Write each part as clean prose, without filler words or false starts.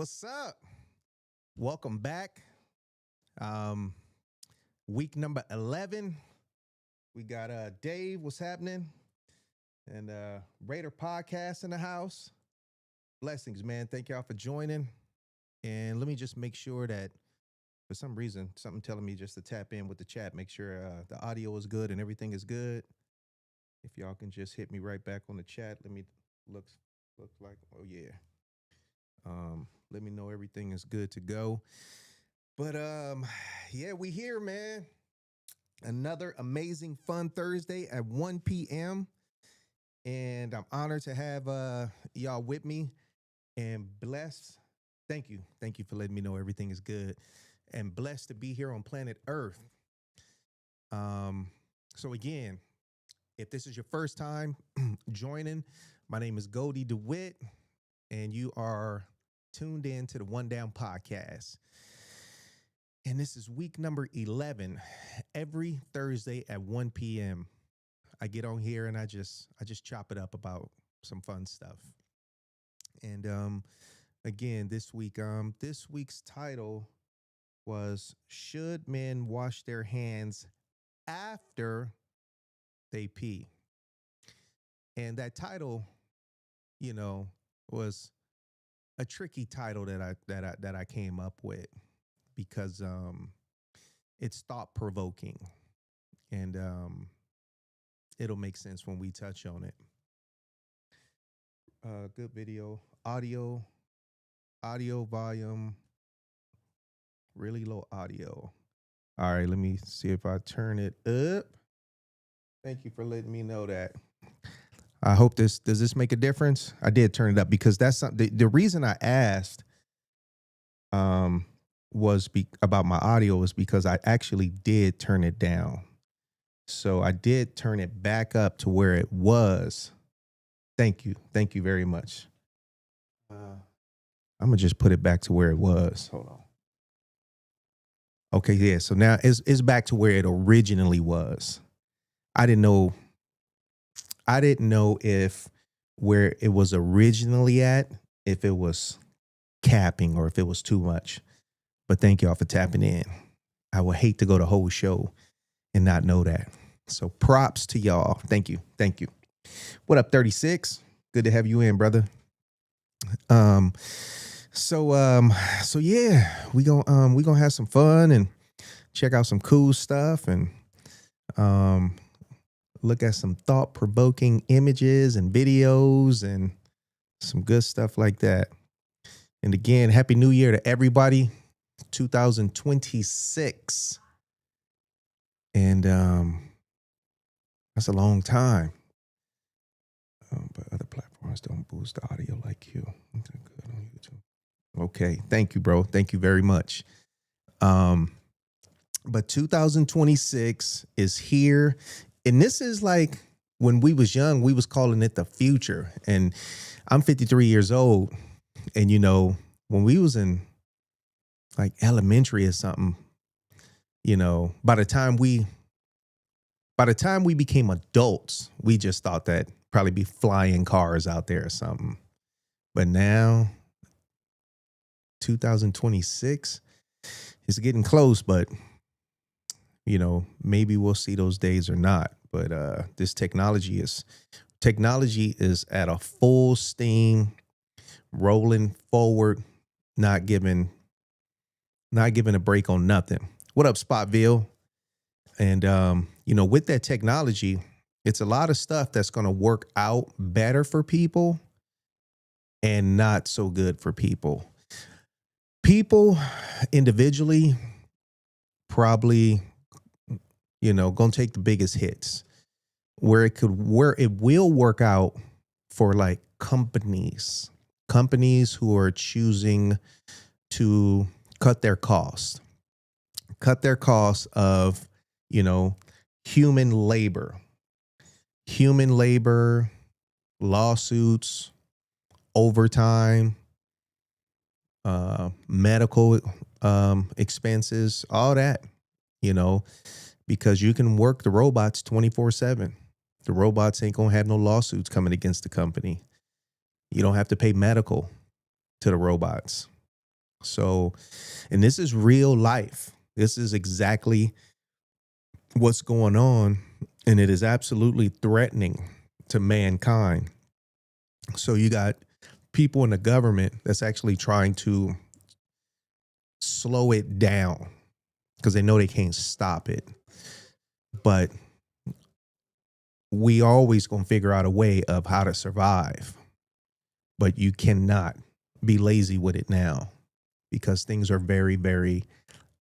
What's up? Welcome back. Um, week number 11. We got Dave, what's happening? And Raider Podcast in the house. Blessings, man. Thank y'all for joining. And let me just make sure that for some reason, something telling me just to tap in with the chat, make sure the audio is good and everything is good. If y'all can just hit me right back on the chat. Let me look like, oh yeah. Let me know everything is good to go. But yeah, we here, man. Another amazing fun Thursday at 1 p.m. And I'm honored to have y'all with me and blessed. Thank you. Thank you for letting me know everything is good. And blessed to be here on planet Earth. So again, if this is your first time joining, my name is Goldie DeWitt, and you are tuned in to the One Down Podcast. And this is week number 11. Every Thursday at 1 p.m. I get on here and I just chop it up about some fun stuff. And again, this week's title was Should Men Wash Their Hands After They Pee? And that title, was a tricky title that I came up with because it's thought provoking, and it'll make sense when we touch on it. Good video, audio volume, really low audio. All right, let me see if I turn it up. Thank you for letting me know that. I hope does this make a difference? I did turn it up because that's the reason I asked about my audio is because I actually did turn it down. So I did turn it back up to where it was. Thank you very much. I'm gonna just put it back to where it was. Hold on. Okay, yeah. So now it's back to where it originally was. I didn't know if where it was originally at, if it was capping or if it was too much. But thank y'all for tapping in. I would hate to go the whole show and not know that. So props to y'all. Thank you. What up, 36? Good to have you in, brother. So yeah, we gonna have some fun and check out some cool stuff and look at some thought-provoking images and videos and some good stuff like that. And again, Happy New Year to everybody. 2026. And that's a long time. But other platforms don't boost the audio like you. Okay, thank you, bro. Thank you very much. But 2026 is here. And this is like when we was young, we was calling it the future. And I'm 53 years old. And, when we was in like elementary or something, by the time we became adults, we just thought that probably be flying cars out there or something. But now, 2026 is getting close, but maybe we'll see those days or not. But this technology is at a full steam, rolling forward, not giving a break on nothing. What up, Spotville? And with that technology, it's a lot of stuff that's going to work out better for people and not so good for people. People individually probably gonna take the biggest hits. Where it will work out for like companies who are choosing to cut their costs of human labor, lawsuits, overtime, medical expenses, all that, because you can work the robots 24/7. The robots ain't gonna have no lawsuits coming against the company. You don't have to pay medical to the robots. So, and this is real life. This is exactly what's going on, and it is absolutely threatening to mankind. So, you got people in the government that's actually trying to slow it down because they know they can't stop it. But we always going to figure out a way of how to survive. But you cannot be lazy with it now because things are very, very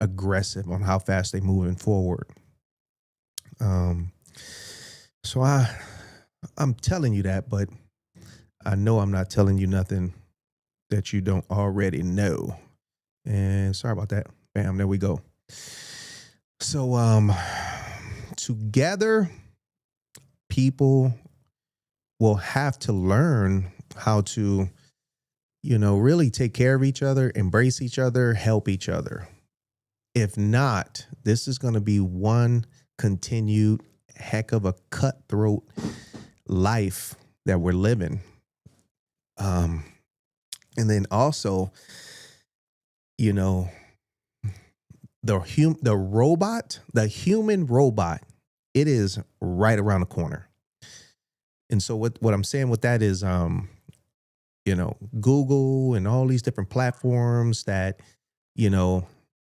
aggressive on how fast they're moving forward. Um, so I'm telling you that, but I know I'm not telling you nothing that you don't already know. And sorry about that. Bam, there we go. So together people will have to learn how to, really take care of each other, embrace each other, help each other. If not, this is going to be one continued heck of a cutthroat life that we're living. And then also, the human robot, it is right around the corner. And so what I'm saying with that is, Google and all these different platforms that,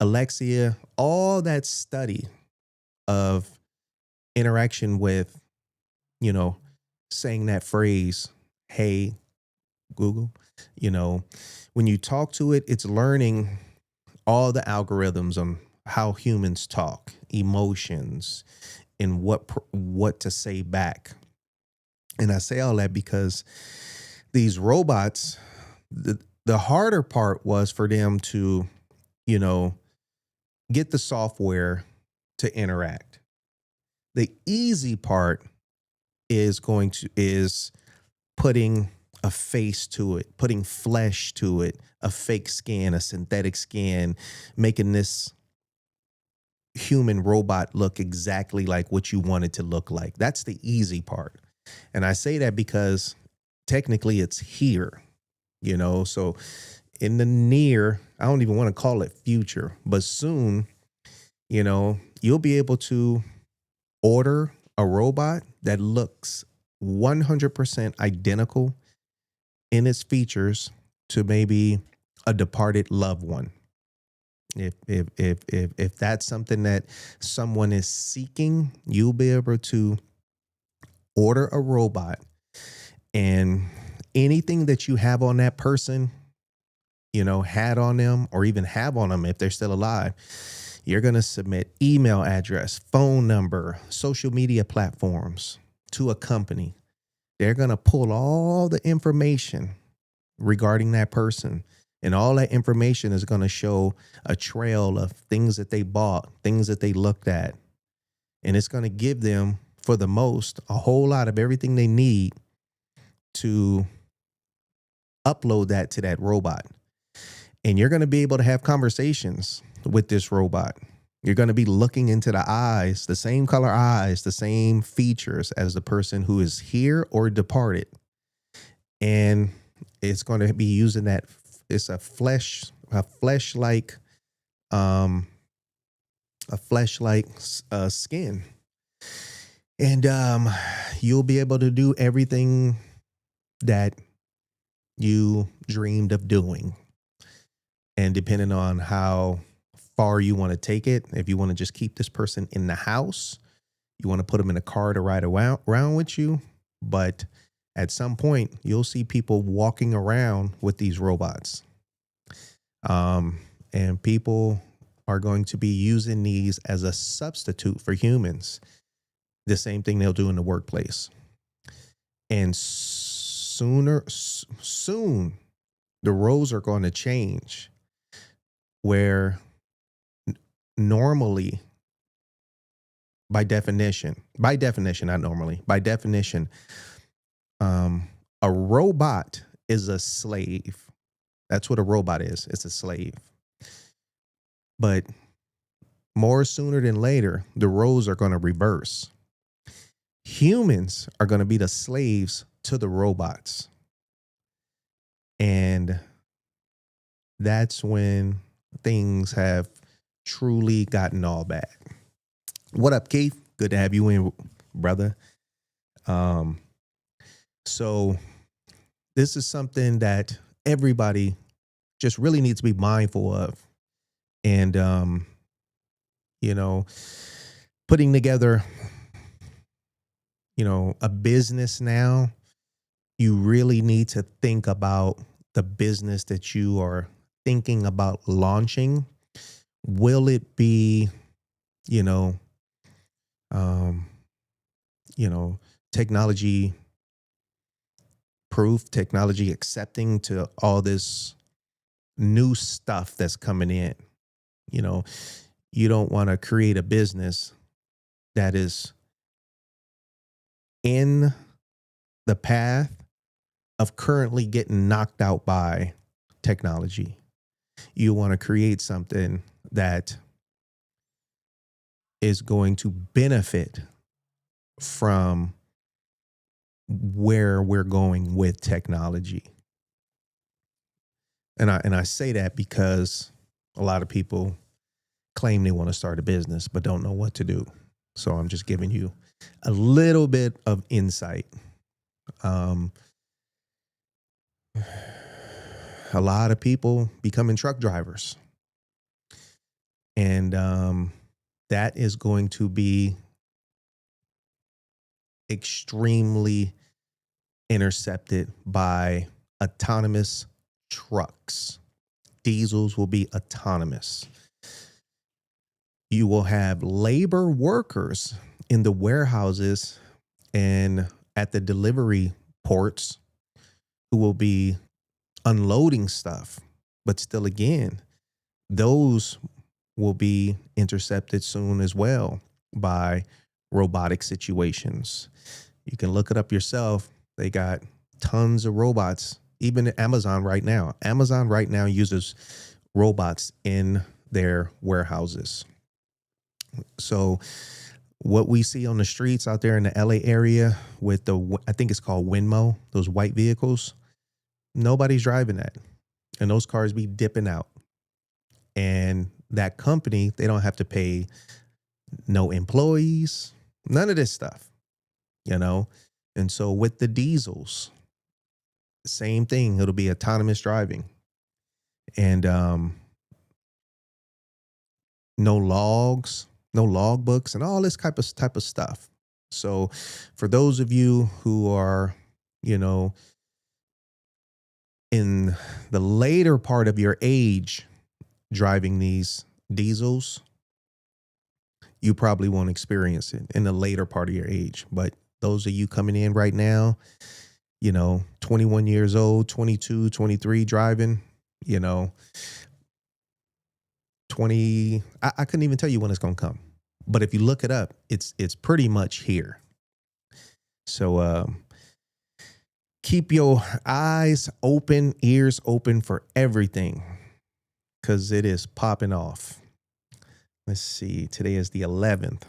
Alexia, all that study of interaction with, you know, saying that phrase, hey, Google, you know, when you talk to it, it's learning all the algorithms on how humans talk, emotions, and what to say back. And I say all that because these robots, the harder part was for them to, you know, get the software to interact. The easy part is putting a face to it, putting flesh to it, a fake skin, a synthetic skin, making this human robot look exactly like what you want it to look like. That's the easy part. And I say that because technically it's here, so in the near, I don't even want to call it future, but soon, you'll be able to order a robot that looks 100% identical in its features to maybe a departed loved one. If that's something that someone is seeking, you'll be able to order a robot, and anything that you have on that person, had on them or even have on them if they're still alive, you're going to submit email address, phone number, social media platforms to a company. They're going to pull all the information regarding that person. And all that information is going to show a trail of things that they bought, things that they looked at. And it's going to give them, for the most, a whole lot of everything they need to upload that to that robot. And you're going to be able to have conversations with this robot. You're going to be looking into the eyes, the same color eyes, the same features as the person who is here or departed. And it's going to be using that. It's a flesh-like skin. And you'll be able to do everything that you dreamed of doing. And depending on how far you want to take it, if you want to just keep this person in the house, you want to put them in a car to ride around with you. But at some point, you'll see people walking around with these robots. And people are going to be using these as a substitute for humans. The same thing they'll do in the workplace. And soon, the roles are going to change where normally, by definition, not normally, by definition, a robot is a slave. That's what a robot is. It's a slave. But more sooner than later, the roles are going to reverse. Humans are going to be the slaves to the robots. And that's when things have truly gotten all bad. What up, Keith? Good to have you in, brother. Um, so this is something that everybody just really needs to be mindful of. And you know, putting together, a business now, you really need to think about the business that you are thinking about launching. Will it be, you know, um, technology proof, technology accepting to all this new stuff that's coming in? You know, you don't want to create a business that is in the path of currently getting knocked out by technology. You want to create something that is going to benefit from where we're going with technology. And I say that because a lot of people claim they want to start a business but don't know what to do. So I'm just giving you a little bit of insight. A lot of people becoming truck drivers, and that is going to be extremely intercepted by autonomous trucks. Diesels will be autonomous. You will have labor workers in the warehouses and at the delivery ports who will be unloading stuff. But still, again, those will be intercepted soon as well by robotic situations. You can look it up yourself. They got tons of robots, even at Amazon right now. Amazon right now uses robots in their warehouses. So what we see on the streets out there in the LA area with I think it's called Waymo, those white vehicles, nobody's driving that. And those cars be dipping out. And that company, they don't have to pay no employees, none of this stuff, And so with the diesels, same thing. It'll be autonomous driving. And no logs, no log books, and all this type of stuff. So for those of you who are, in the later part of your age driving these diesels, you probably won't experience it in the later part of your age. But those of you coming in right now, 21 years old, 22, 23 driving, 20, I couldn't even tell you when it's going to come. But if you look it up, it's pretty much here. So keep your eyes open, ears open for everything, because it is popping off. Let's see. Today is the 11th.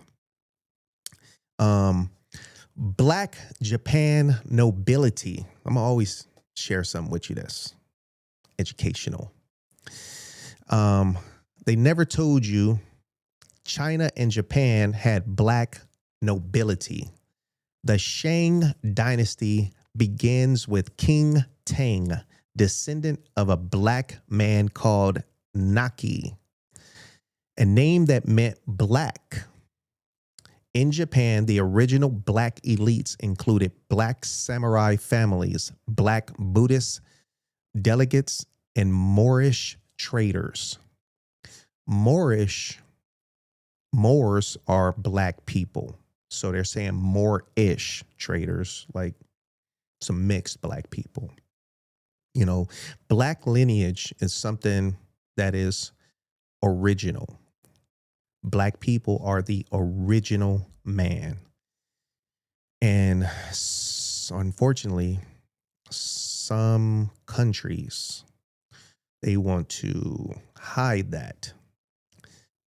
Black Japan nobility. I'm gonna always share something with you that's educational. They never told you China and Japan had black nobility. The Shang dynasty begins with King Tang, descendant of a black man called Naki, a name that meant black. In Japan, the original black elites included black samurai families, black Buddhist delegates, and Moorish traders. Moors are black people. So they're saying Moorish traders, like some mixed black people. Black lineage is something that is original. Black people are the original man. And unfortunately, some countries, they want to hide that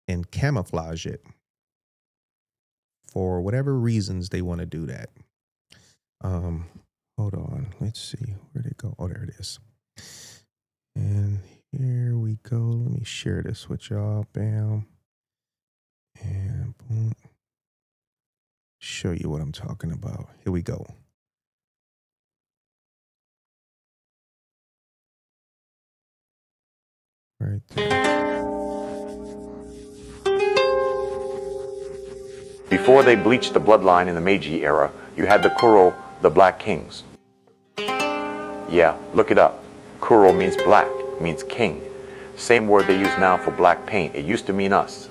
and camouflage it for whatever reasons they want to do that. Hold on. Let's see. Where'd it go? Oh, there it is. And Here we go. Let me share this with y'all. Bam. And boom. Show you what I'm talking about. Here we go. Right there. Before they bleached the bloodline in the Meiji era, you had the Kuro, the Black Kings. Yeah, look it up. Kuro means black, means king. Same word they use now for black paint. It used to mean us.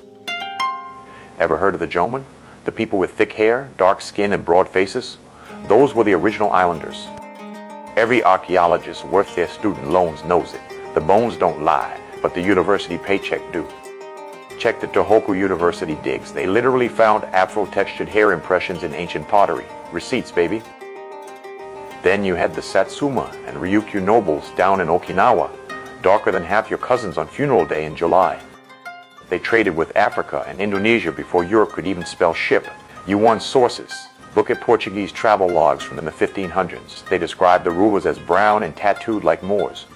Ever heard of the Jomon? The people with thick hair, dark skin, and broad faces? Those were the original islanders. Every archaeologist worth their student loans knows it. The bones don't lie, but the university paycheck do. Check the Tohoku University digs. They literally found afro-textured hair impressions in ancient pottery. Receipts, baby. Then you had the Satsuma and Ryukyu nobles down in Okinawa, darker than half your cousins on funeral day in July. They traded with Africa and Indonesia before Europe could even spell ship. You want sources. Look at Portuguese travel logs from the 1500s. They describe the rulers as brown and tattooed like Moors.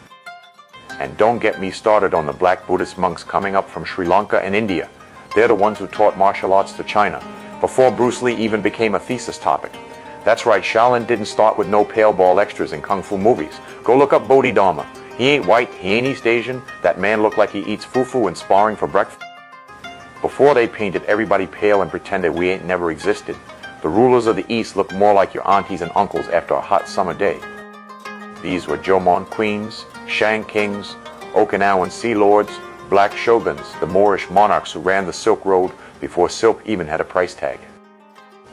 And don't get me started on the black Buddhist monks coming up from Sri Lanka and India. They're the ones who taught martial arts to China, before Bruce Lee even became a thesis topic. That's right, Shaolin didn't start with no pale ball extras in kung fu movies. Go look up Bodhidharma. He ain't white, he ain't East Asian. That man looked like he eats fufu and sparring for breakfast. Before they painted everybody pale and pretended we ain't never existed, the rulers of the East looked more like your aunties and uncles after a hot summer day. These were Jomon queens, Shang kings, Okinawan sea lords, black shoguns, the Moorish monarchs who ran the Silk Road before silk even had a price tag.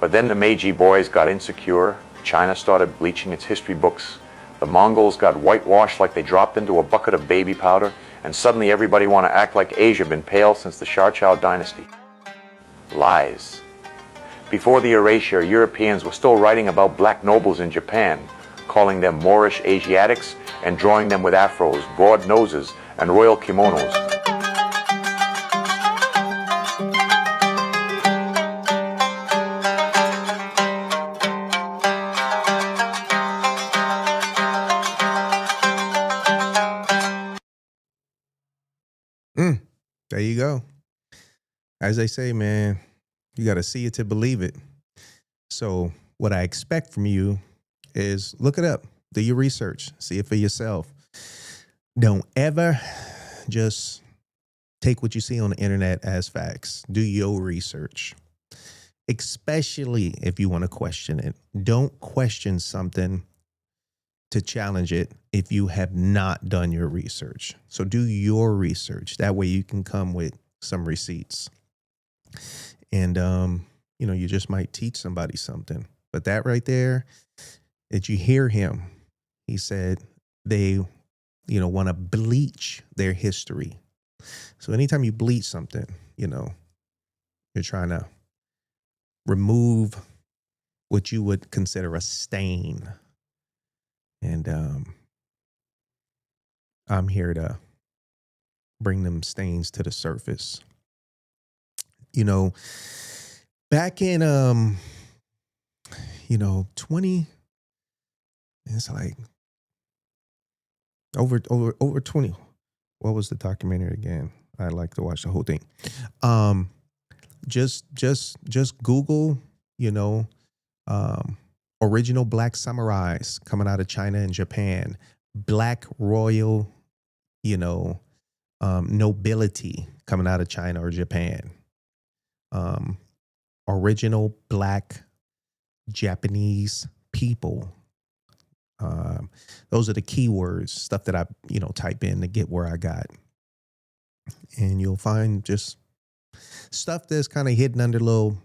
But then the Meiji boys got insecure, China started bleaching its history books, the Mongols got whitewashed like they dropped into a bucket of baby powder, and suddenly everybody want to act like Asia been pale since the Shar dynasty. Lies. Before the erasure, Europeans were still writing about black nobles in Japan, calling them Moorish Asiatics and drawing them with afros, broad noses, and royal kimonos. There you go. As they say, man, you got to see it to believe it. So what I expect from you is look it up, do your research, see it for yourself. Don't ever just take what you see on the internet as facts. Do your research, especially if you want to question it. Don't question something to challenge it if you have not done your research. So do your research. That way you can come with some receipts. And, you just might teach somebody something. But that right there, did you hear him? He said they, want to bleach their history. So anytime you bleach something, you're trying to remove what you would consider a stain. And I'm here to bring them stains to the surface. Back in 20, it's like over 20. What was the documentary again? I like to watch the whole thing. Just Google, original black samurais coming out of China and Japan, black royal, nobility coming out of China or Japan, original black Japanese people. Those are the keywords, stuff that I, type in to get where I got. And you'll find just stuff that's kind of hidden under little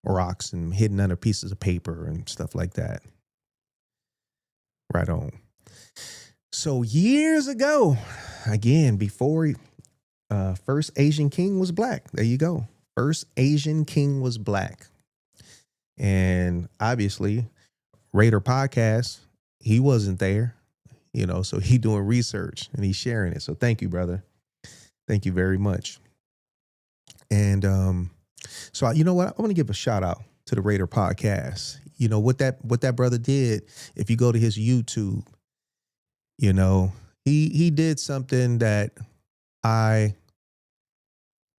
rocks and hidden under pieces of paper and stuff like that. Right on. So years ago, again, before first Asian king was black. There you go. First Asian king was black. And obviously, Raider Podcast, he wasn't there, so he doing research and he's sharing it. So thank you, brother. Thank you very much. And so you know what? I want to give a shout out to the Raider Podcast. What that brother did. If you go to his YouTube, he did something that I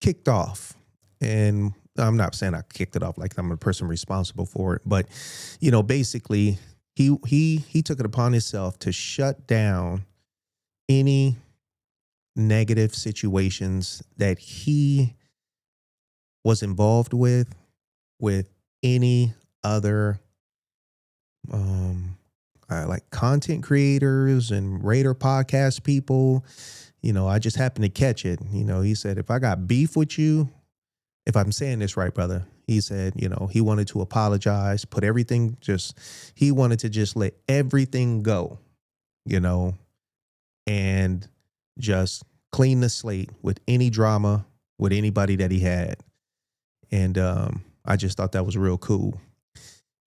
kicked off. And I'm not saying I kicked it off like I'm the person responsible for it, but basically he took it upon himself to shut down any negative situations that he was involved with any other like content creators and Raider podcast people. I just happened to catch it. He said, if I got beef with you, if I'm saying this right, brother, he said, he wanted to apologize, he wanted to just let everything go, and just clean the slate with any drama with anybody that he had. And I just thought that was real cool.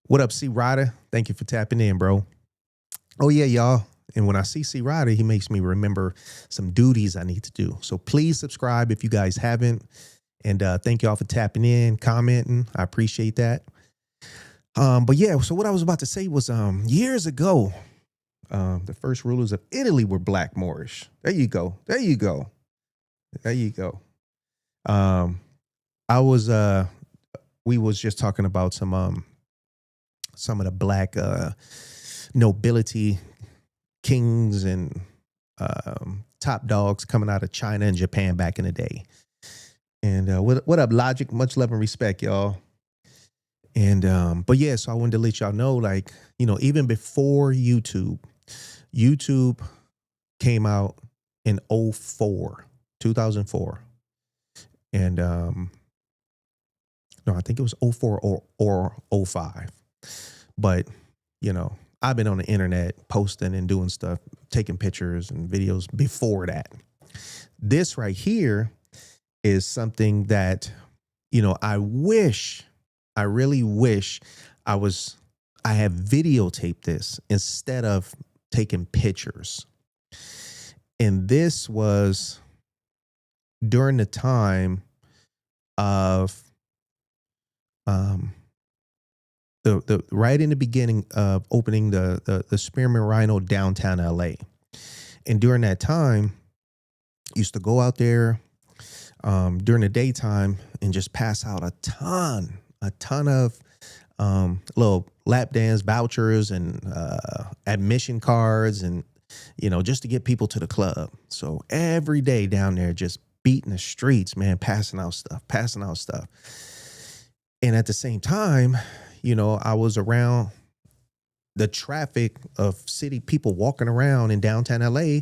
What up, C Ryder? Thank you for tapping in, bro. Oh, yeah, y'all. And when I see C Ryder, he makes me remember some duties I need to do. So please subscribe if you guys haven't. And thank y'all for tapping in, commenting. I appreciate that. But yeah, so what I was about to say was years ago, the first rulers of Italy were Black Moorish. There you go. We was just talking about some of the black nobility kings and top dogs coming out of China and Japan back in the day. And what up, Logic? Much love and respect, y'all. And but yeah, so I wanted to let y'all know, like, even before YouTube came out in 2004. And no, I think it was 04 or 05. But, I've been on the internet posting and doing stuff, taking pictures and videos before that. This right here is something that, I really wish I had videotaped this instead of taking pictures. And this was during the time of the right in the beginning of opening the Spearmint Rhino downtown LA. And during that time, used to go out there during the daytime and just pass out a ton of little lap dance vouchers and admission cards and, just to get people to the club. So every day down there, just beating the streets, man, passing out stuff. And at the same time, I was around the traffic of city people walking around in downtown LA.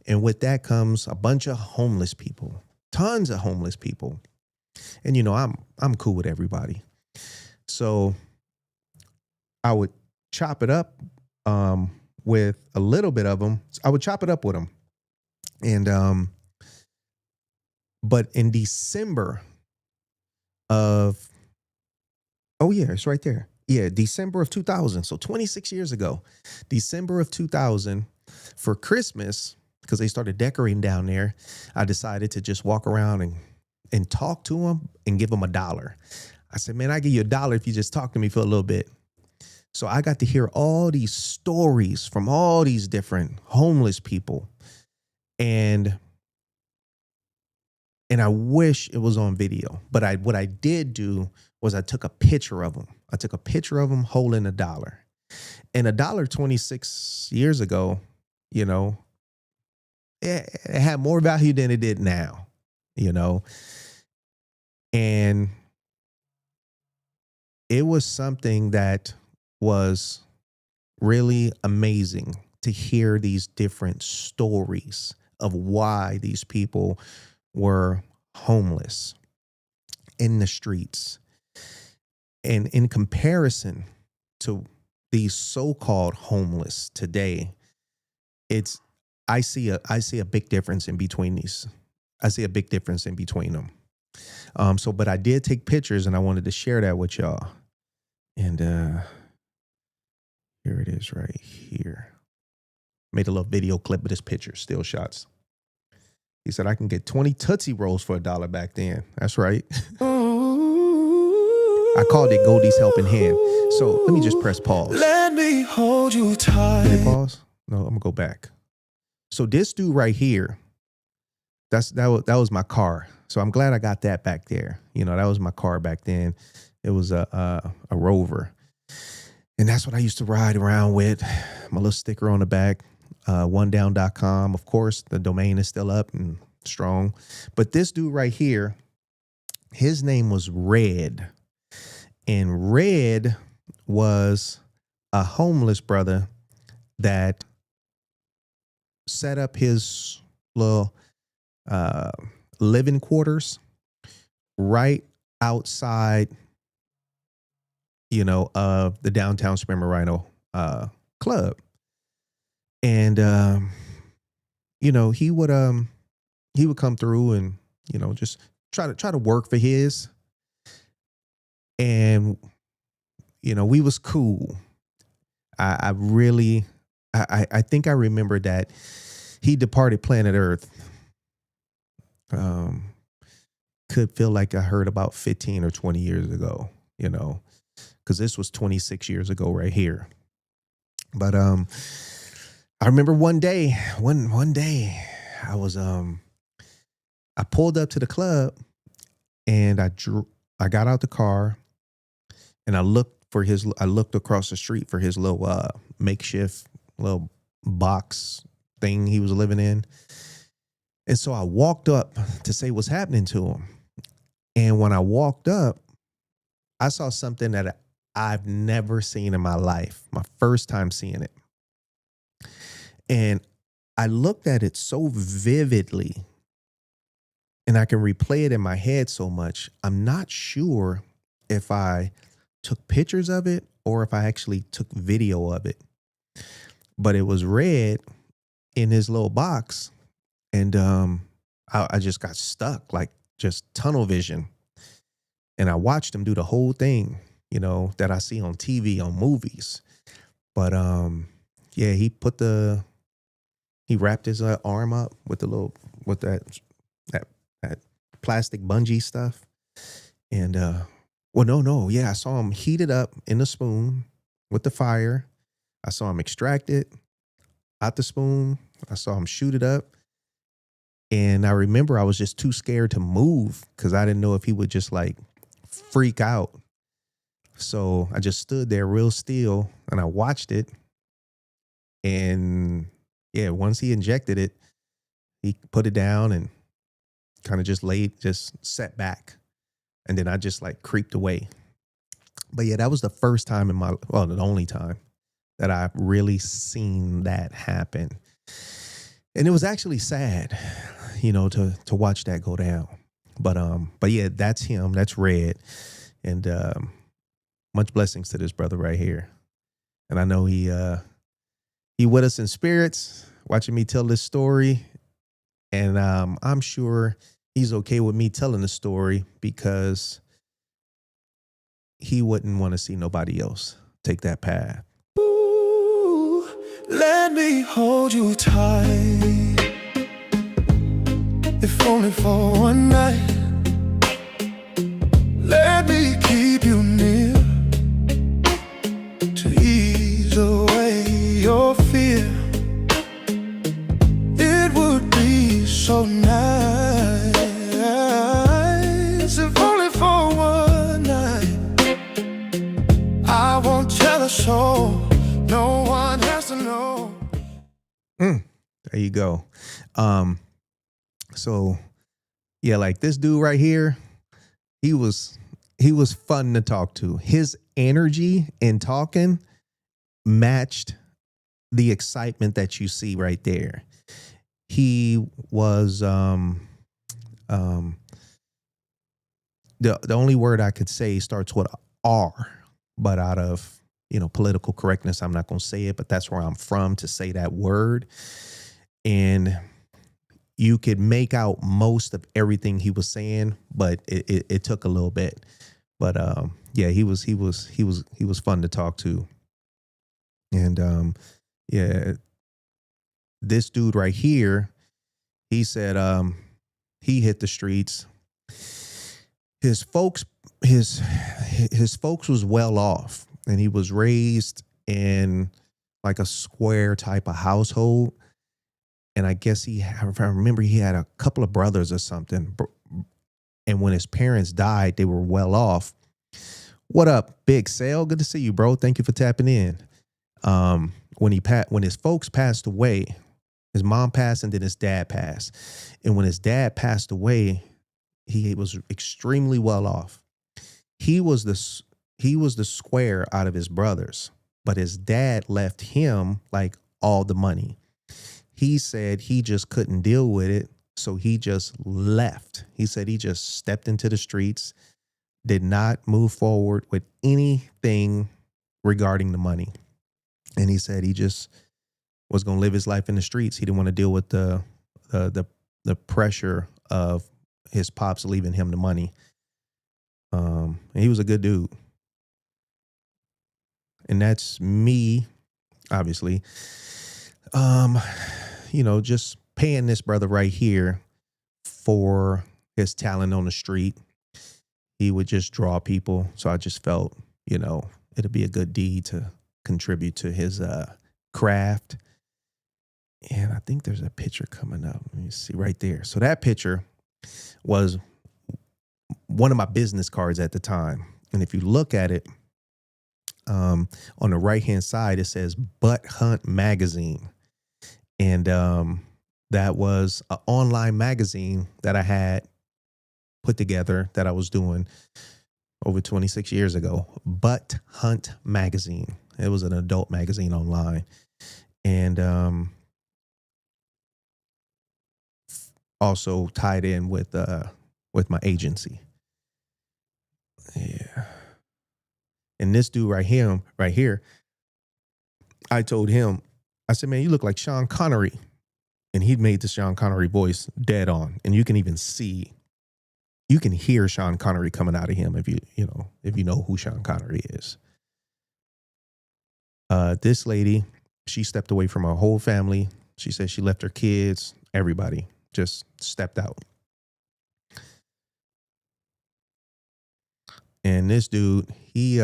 And with that comes a bunch of homeless people, tons of homeless people. And, I'm cool with everybody. So I would chop it up with a little bit of them. I would chop it up with them. And, but in December of, oh yeah, it's right there. Yeah, December of 2000. So 26 years ago, December of 2000, for Christmas, because they started decorating down there, I decided to just walk around and talk to them and give them $1. I said, man, I give you $1 if you just talk to me for a little bit. So I got to hear all these stories from all these different homeless people. And I wish it was on video. But what I did do was I took a picture of them. I took a picture of them holding $1. And $1 26 years ago, it had more value than it did now, And it was something that was really amazing to hear these different stories of why these people were homeless in the streets. And in comparison to these so-called homeless today, I see a big difference in between these. I see a big difference in between them. But I did take pictures and I wanted to share that with y'all. And here it is right here. Made a little video clip of this picture, still shots. He said, I can get 20 Tootsie Rolls for $1 back then. That's right. I called it Goldie's Helping Hand. So let me just press pause. Let me hold you tight. Did it pause? No, I'm going to go back. So this dude right here, that was my car. So I'm glad I got that back there. That was my car back then. It was a Rover, and that's what I used to ride around with. My little sticker on the back, onedown.com. Of course, the domain is still up and strong. But this dude right here, his name was Red, and Red was a homeless brother that set up his little living quarters right outside, of the downtown Spearmint club. And he would come through and just try to work for his. And we was cool. I think I remember that he departed planet Earth. Could feel like I heard about 15 or 20 years ago, because this was 26 years ago right here. But I remember one day I was I pulled up to the club and I got out the car and I looked across the street for his little makeshift little box thing he was living in. And so I walked up to say what's happening to him. And when I walked up, I saw something that I've never seen in my life. My first time seeing it. And I looked at it so vividly and I can replay it in my head so much. I'm not sure if I took pictures of it or if I actually took video of it. But it was Red in his little box. And I just got stuck, like just tunnel vision. And I watched him do the whole thing, that I see on TV, on movies. But yeah, he wrapped his arm up with that plastic bungee stuff. And yeah, I saw him heat it up in the spoon with the fire. I saw him extract it out the spoon. I saw him shoot it up. And I remember I was just too scared to move because I didn't know if he would just like freak out. So I just stood there real still and I watched it. And yeah, once he injected it, he put it down and kind of just sat back. And then I just like creeped away. But yeah, that was the first time the only time that I've really seen that happen. And it was actually sad, to watch that go down. But yeah, that's him. That's Red. And much blessings to this brother right here. And I know he with us in spirits, watching me tell this story. And I'm sure he's okay with me telling the story because he wouldn't want to see nobody else take that path. Ooh, let me hold you tight, if only for one night. Let me keep you near to ease away your fear. It would be so nice if only for one night. I won't tell a soul, no one has to know. There you go. So yeah, like this dude right here, he was fun to talk to. His energy in talking matched the excitement that you see right there. He was the only word I could say starts with R, but out of political correctness, I'm not going to say it, but that's where I'm from to say that word. And you could make out most of everything he was saying, but it took a little bit. But yeah, he was fun to talk to. And yeah, this dude right here, he said he hit the streets. His folks was well off, and he was raised in like a square type of household. And I guess if I remember, he had a couple of brothers or something. And when his parents died, they were well off. What up, Big Sale? Good to see you, bro. Thank you for tapping in. When his folks passed away, his mom passed and then his dad passed. And when his dad passed away, he was extremely well off. He was the square out of his brothers, but his dad left him like all the money. He said he just couldn't deal with it, so he just left. He said he just stepped into the streets, did not move forward with anything regarding the money. And he said he just was going to live his life in the streets. He didn't want to deal with the pressure of his pops leaving him the money. And he was a good dude. And that's me, obviously. Just paying this brother right here for his talent on the street. He would just draw people. So I just felt, it'd be a good deed to contribute to his craft. And I think there's a picture coming up. Let me see right there. So that picture was one of my business cards at the time. And if you look at it, on the right-hand side, it says Butt Hunt Magazine. And that was an online magazine that I had put together that I was doing over 26 years ago. Butt Hunt Magazine. It was an adult magazine online. And also tied in with my agency. Yeah. And this dude right here, I told him, I said, man, you look like Sean Connery. And he'd made the Sean Connery voice dead on. And you can even hear Sean Connery coming out of him if you know who Sean Connery is. This lady, she stepped away from her whole family. She said she left her kids, everybody just stepped out. And this dude, he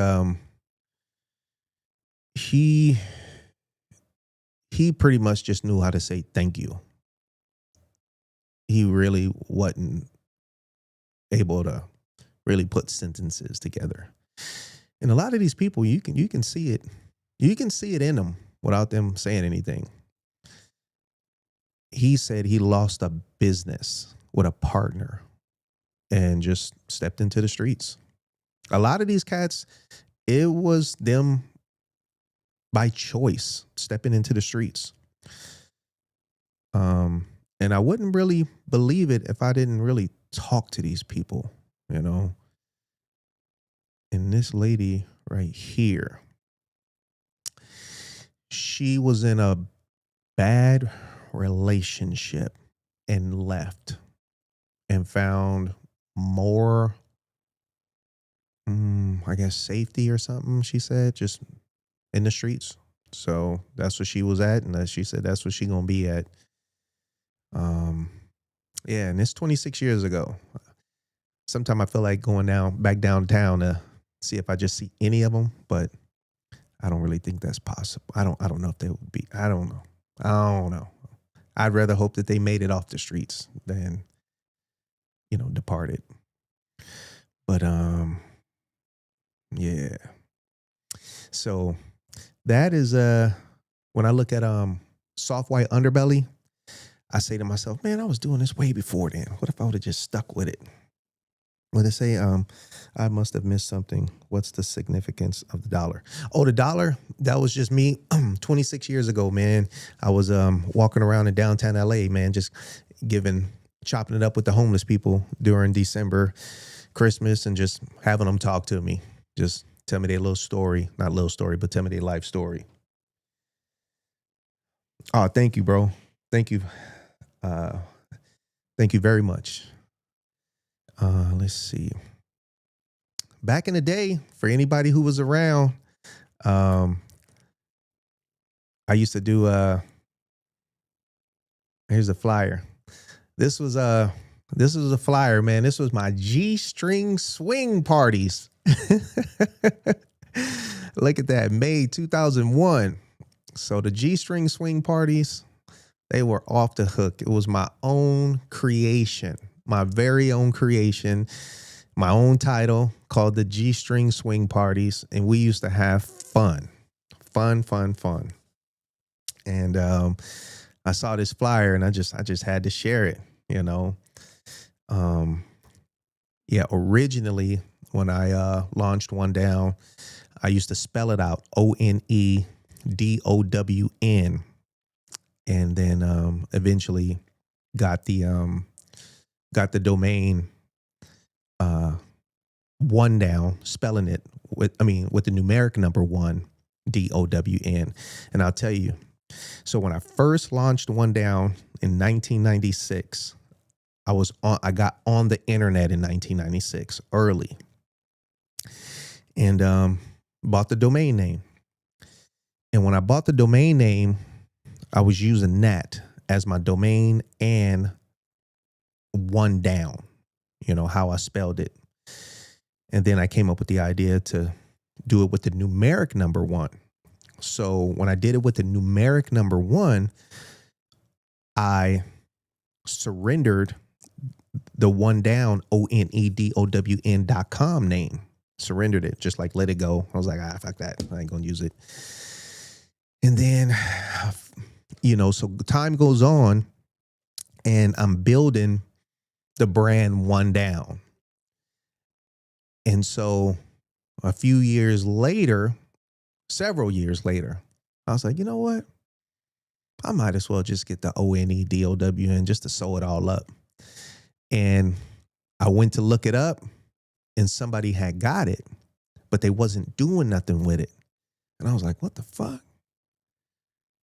pretty much just knew how to say thank you. He really wasn't able to really put sentences together. And a lot of these people, you can see it. You can see it in them without them saying anything. He said he lost a business with a partner and just stepped into the streets. A lot of these cats, it was them by choice stepping into the streets. And I wouldn't really believe it if I didn't really talk to these people, And this lady right here, she was in a bad relationship and left and found more, I guess, safety or something, she said, just in the streets. So that's what she was at. And she said that's what she gonna be at. Yeah, and it's 26 years ago. Sometimes I feel like going back downtown to see if I just see any of them, but I don't really think that's possible. I don't know if they would be. I don't know. I'd rather hope that they made it off the streets than, departed. But yeah. So that is when I look at soft white underbelly, I say to myself, man, I was doing this way before then. What if I would have just stuck with it? When they say, I must have missed something. What's the significance of the dollar? Oh, the dollar, that was just me 26 years ago, man. I was walking around in downtown LA, man, just chopping it up with the homeless people during December, Christmas, and just having them talk to me. Just tell me their little story. Not little story, but tell me their life story. Oh, thank you, bro. Thank you. Thank you very much. Let's see. Back in the day, for anybody who was around, I used to do, here's a flyer. This was a flyer, man. This was my G-string swing parties. Look at that, May 2001. So the G-string swing parties, They were off the hook. It was my own creation, my very own creation, my own title called the G-String Swing Parties. And we used to have fun. And I saw this flyer and I just had to share it, you know. Yeah, originally when I launched One Down, I used to spell it out ONEDOWN, and then eventually got the domain One Down, spelling it with the numeric number 1, DOWN. And I'll tell you, so when I first launched One Down in 1996, I got on the internet in 1996 early, and bought the domain name. And when I bought the domain name, I was using that as my domain and One Down, you know, how I spelled it. And then I came up with the idea to do it with the numeric number 1. So when I did it with the numeric number 1, I surrendered the One Down, ONEDOWN.com name. Surrendered it, just like let it go. I was like, fuck that. I ain't gonna use it. And then, you know, so time goes on and I'm building the brand One Down. And so a few years later, several years later, I was like, you know what? I might as well just get the ONEDOWN just to sew it all up. And I went to look it up and somebody had got it, but they wasn't doing nothing with it. And I was like, what the fuck?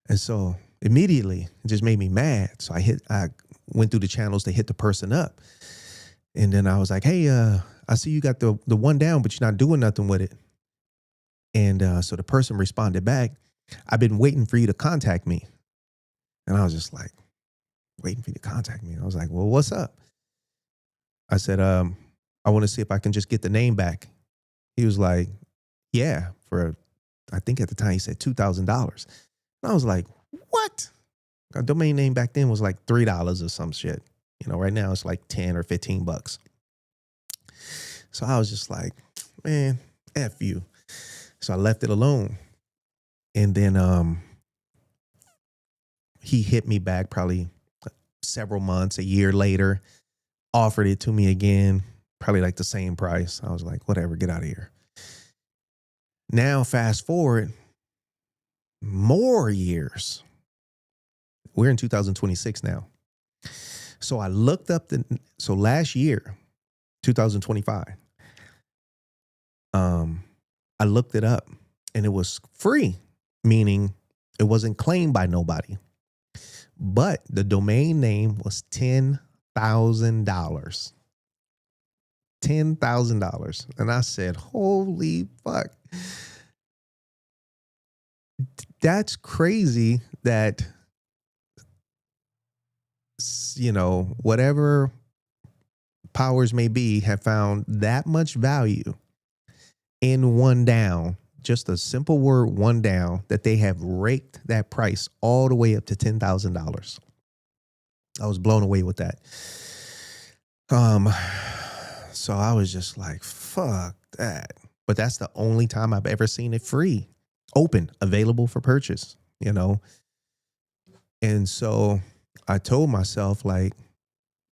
And so immediately it just made me mad. So I went through the channels to hit the person up. And then I was like, hey, I see you got the One Down, but you're not doing nothing with it. And so the person responded back, I've been waiting for you to contact me. And I was just like, waiting for you to contact me. I was like, well, what's up? I said, I want to see if I can just get the name back. He was like, yeah, I think at the time he said $2,000. And I was like, what? Our domain name back then was like $3 or some shit. You know, right now it's like 10 or 15 bucks. So I was just like, man, F you. So I left it alone. And then he hit me back probably several months, a year later, offered it to me again, probably like the same price. I was like, whatever, get out of here. Now, fast forward more years. We're in 2026 now. So I looked up so last year, 2025, I looked it up and it was free, meaning it wasn't claimed by nobody. But the domain name was $10,000. $10,000. And I said, holy fuck. That's crazy that, you know, whatever powers may be have found that much value in One Down, just a simple word, One Down, that they have raked that price all the way up to $10,000. I was blown away with that. So I was just like, fuck that. But that's the only time I've ever seen it free, open, available for purchase, you know? And so I told myself, like,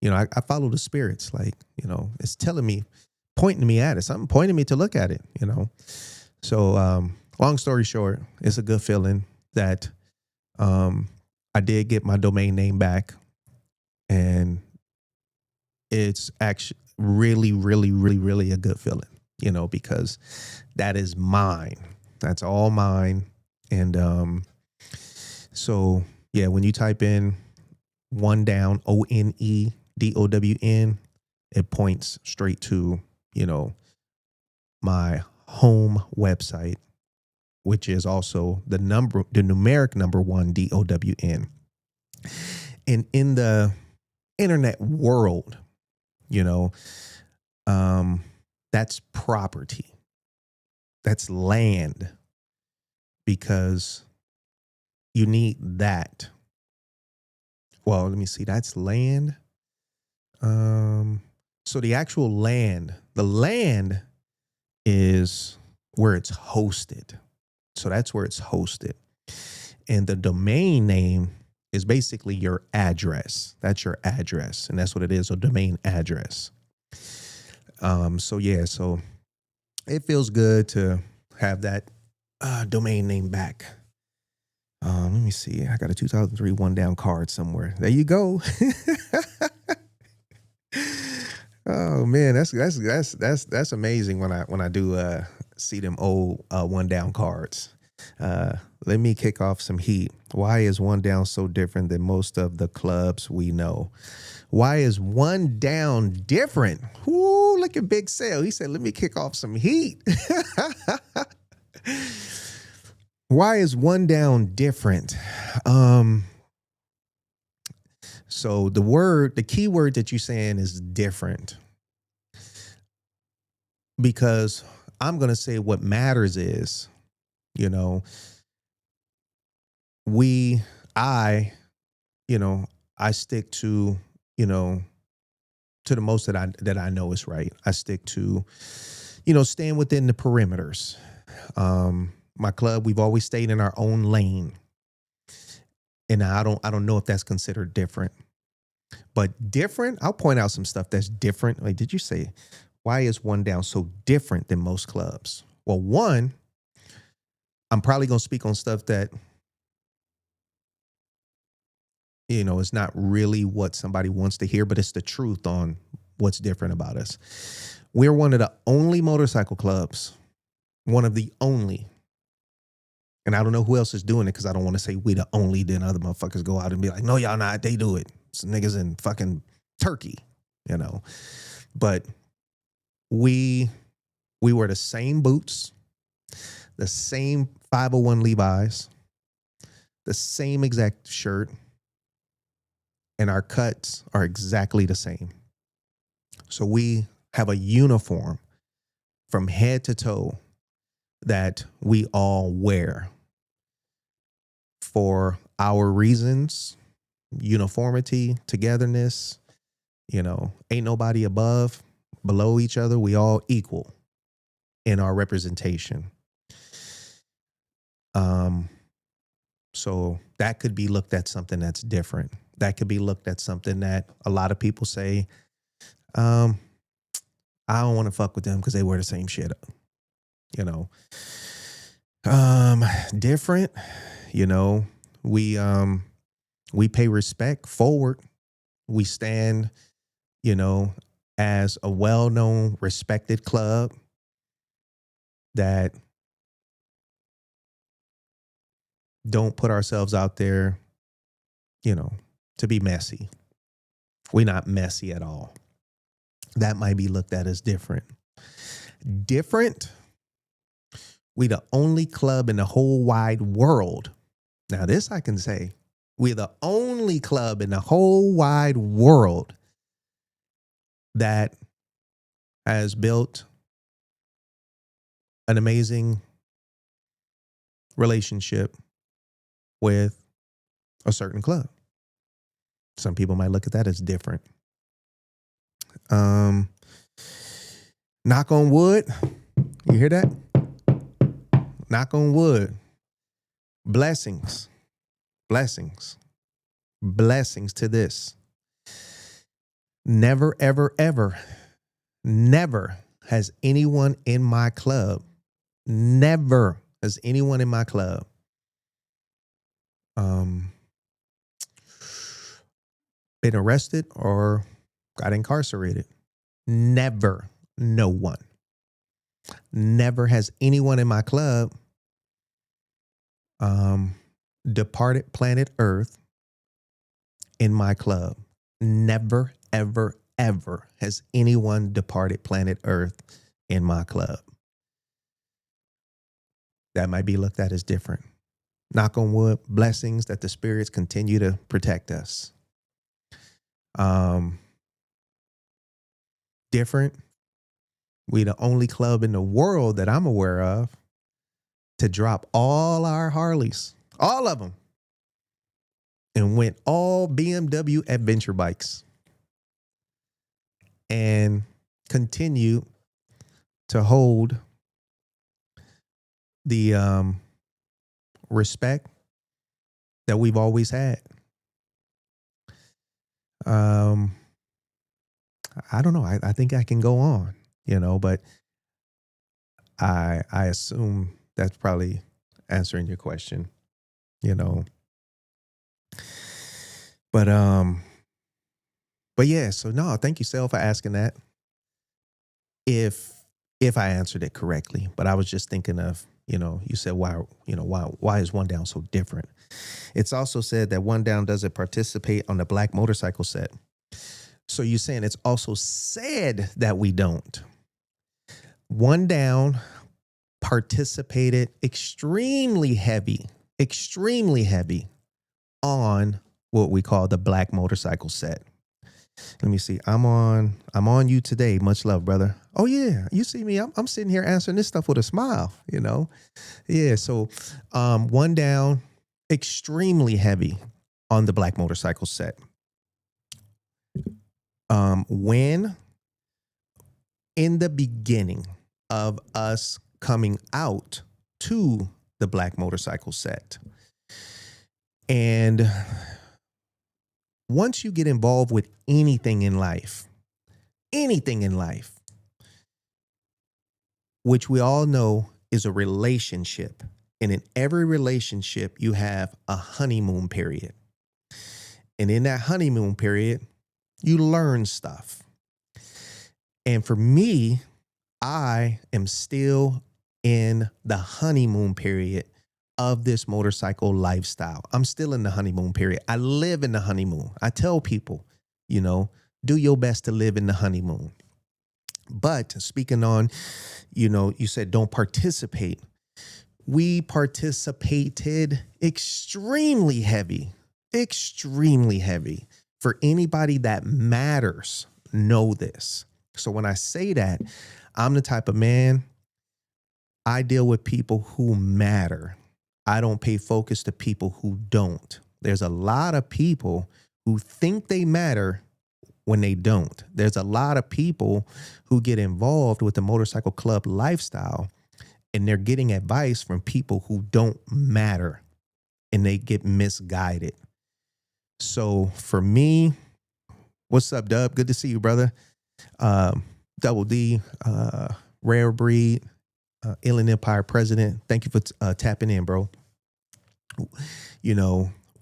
you know, I follow the spirits, like, you know, it's telling me, pointing me at it, something pointing me to look at it, you know? So, long story short, it's a good feeling that, I did get my domain name back, and it's actually really, really, really, really a good feeling, you know, because that is mine. That's all mine. And, so yeah, when you type in One Down, ONEDOWN, it points straight to, you know, my home website, which is also the numeric number 1, DOWN. And in the internet world, you know, that's property. That's land, because you need that Well, let me see. That's land. So the actual land, the land is where it's hosted. So that's where it's hosted. And the domain name is basically your address. That's your address. And that's what it is, a domain address. So yeah, so it feels good to have that domain name back. Let me see. I got a 2003 one down card somewhere. There you go. Oh man, that's amazing when I do see them old one down cards. Let me kick off some heat. Why is one down so different than most of the clubs we know? Why is one down different? Ooh, look at Big Sale. He said, let me kick off some heat. Why is one down different? So the key word that you're saying is different. Because I'm going to say what matters is, I stick to, to the most that I know is right. I stick to, staying within the perimeters. My club, we've always stayed in our own lane. And I don't know if that's considered different. But different, I'll point out some stuff that's different. Like, did you say, why is one down so different than most clubs? Well, one, I'm probably going to speak on stuff that, is not really what somebody wants to hear, but it's the truth on what's different about us. We're one of the only motorcycle clubs, one of the only. And I don't know who else is doing it because I don't want to say we the only, then other motherfuckers go out and be like, no, y'all not, they do it. It's niggas in fucking Turkey, But we wear the same boots, the same 501 Levi's, the same exact shirt, and our cuts are exactly the same. So we have a uniform from head to toe that we all wear for our reasons, uniformity, togetherness, ain't nobody below each other. We all equal in our representation. So that could be looked at something that's different. That could be looked at something that a lot of people say, I don't want to fuck with them because they wear the same shit. Different, we pay respect forward. We stand, as a well-known, respected club that don't put ourselves out there, to be messy. We're not messy at all. That might be looked at as different. Different. We the only club in the whole wide world. Now this I can say. We're the only club in the whole wide world that has built an amazing relationship with a certain club. Some people might look at that as different. Knock on wood. You hear that? Knock on wood. Blessings. Blessings. Blessings to this. Never, ever, ever, never has anyone in my club, never has anyone in my club been arrested or got incarcerated. Never. No one. Never has anyone in my club departed planet Earth in my club. Never, ever, ever has anyone departed planet Earth in my club. That might be looked at as different. Knock on wood, blessings that the spirits continue to protect us. Different. We the only club in the world that I'm aware of to drop all our Harleys, all of them, and went all BMW adventure bikes and continued to hold the respect that we've always had. I don't know. I think I can go on, but I assume that's probably answering your question, But yeah, so no, thank you, Sel, for asking that. If I answered it correctly, but I was just thinking of, you said why is One Down so different? It's also said that One Down doesn't participate on the Black Motorcycle set. So you're saying it's also said that we don't. One Down participated extremely heavy on what we call the Black Motorcycle set. Let me see. I'm on you today. Much love, brother. Oh yeah, you see me. I'm sitting here answering this stuff with a smile. Yeah. So, One Down, extremely heavy on the Black Motorcycle set. When in the beginning of us coming out to the Black Motorcycle set, and once you get involved with anything in life, which we all know is a relationship, and in every relationship, you have a honeymoon period. And in that honeymoon period, you learn stuff. And for me, I am still in the honeymoon period of this motorcycle lifestyle. I'm still in the honeymoon period. I live in the honeymoon. I tell people, do your best to live in the honeymoon. But speaking on, you said don't participate. We participated extremely heavy. For anybody that matters, know this. So when I say that, I'm the type of man, I deal with people who matter. I don't pay focus to people who don't. There's a lot of people who think they matter when they don't. There's a lot of people who get involved with the motorcycle club lifestyle and they're getting advice from people who don't matter and they get misguided. So for me, what's up, Dub? Good to see you, brother. Double D, Rare Breed, Inland Empire President. Thank you for tapping in, bro.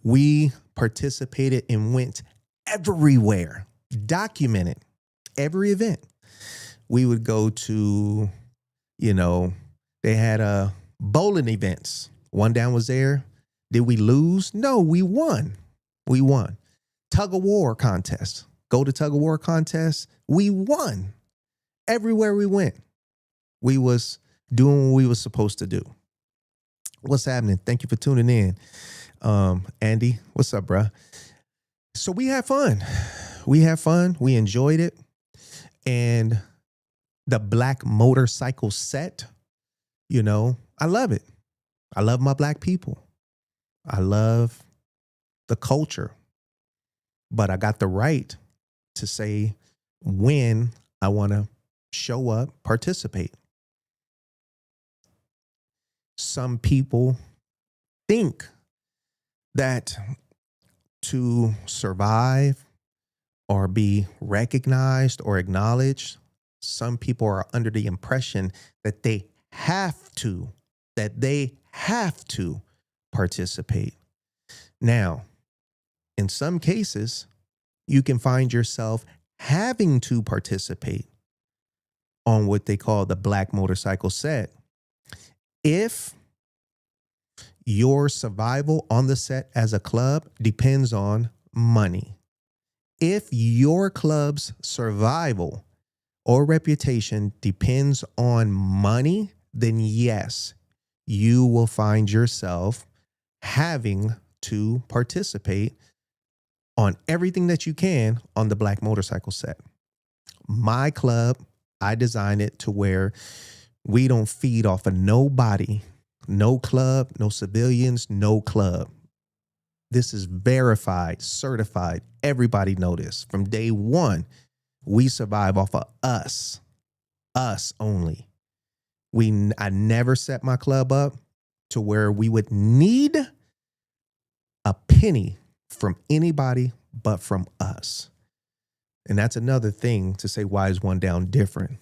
We participated and went everywhere, documented every event. We would go to, they had bowling events. One Down was there. Did we lose? No, we won. Tug of war contest. Go to tug of war contest. We won. Everywhere we went, we was doing what we was supposed to do. What's happening? Thank you for tuning in. Andy, what's up, bruh? So we had fun. We enjoyed it. And the Black Motorcycle set, I love it. I love my Black people. I love the culture. But I got the right to say when I want to show up, participate. Some people think that to survive or be recognized or acknowledged, some people are under the impression that they have to participate. Now, in some cases, you can find yourself having to participate on what they call the Black Motorcycle set. If your survival on the set as a club depends on money, if your club's survival or reputation depends on money, then yes, you will find yourself having to participate on everything that you can on the Black Motorcycle set. My club, I designed it to where we don't feed off of nobody, no club, no civilians, no club. This is verified, certified. Everybody know this. From day one, we survive off of us only. I never set my club up to where we would need a penny from anybody but from us. And that's another thing to say, why is One Down different?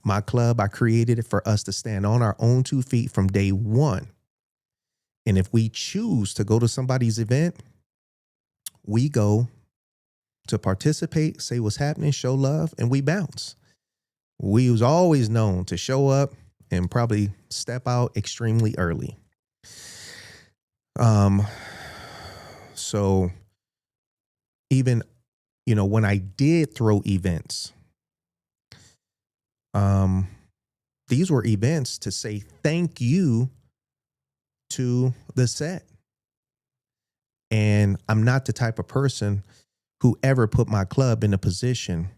My club, I created it for us to stand on our own 2 feet from day one. And if we choose to go to somebody's event, we go to participate, say what's happening, show love, and we bounce. We was always known to show up and probably step out extremely early. So even, when I did throw events, these were events to say thank you to the set. And I'm not the type of person who ever put my club in a position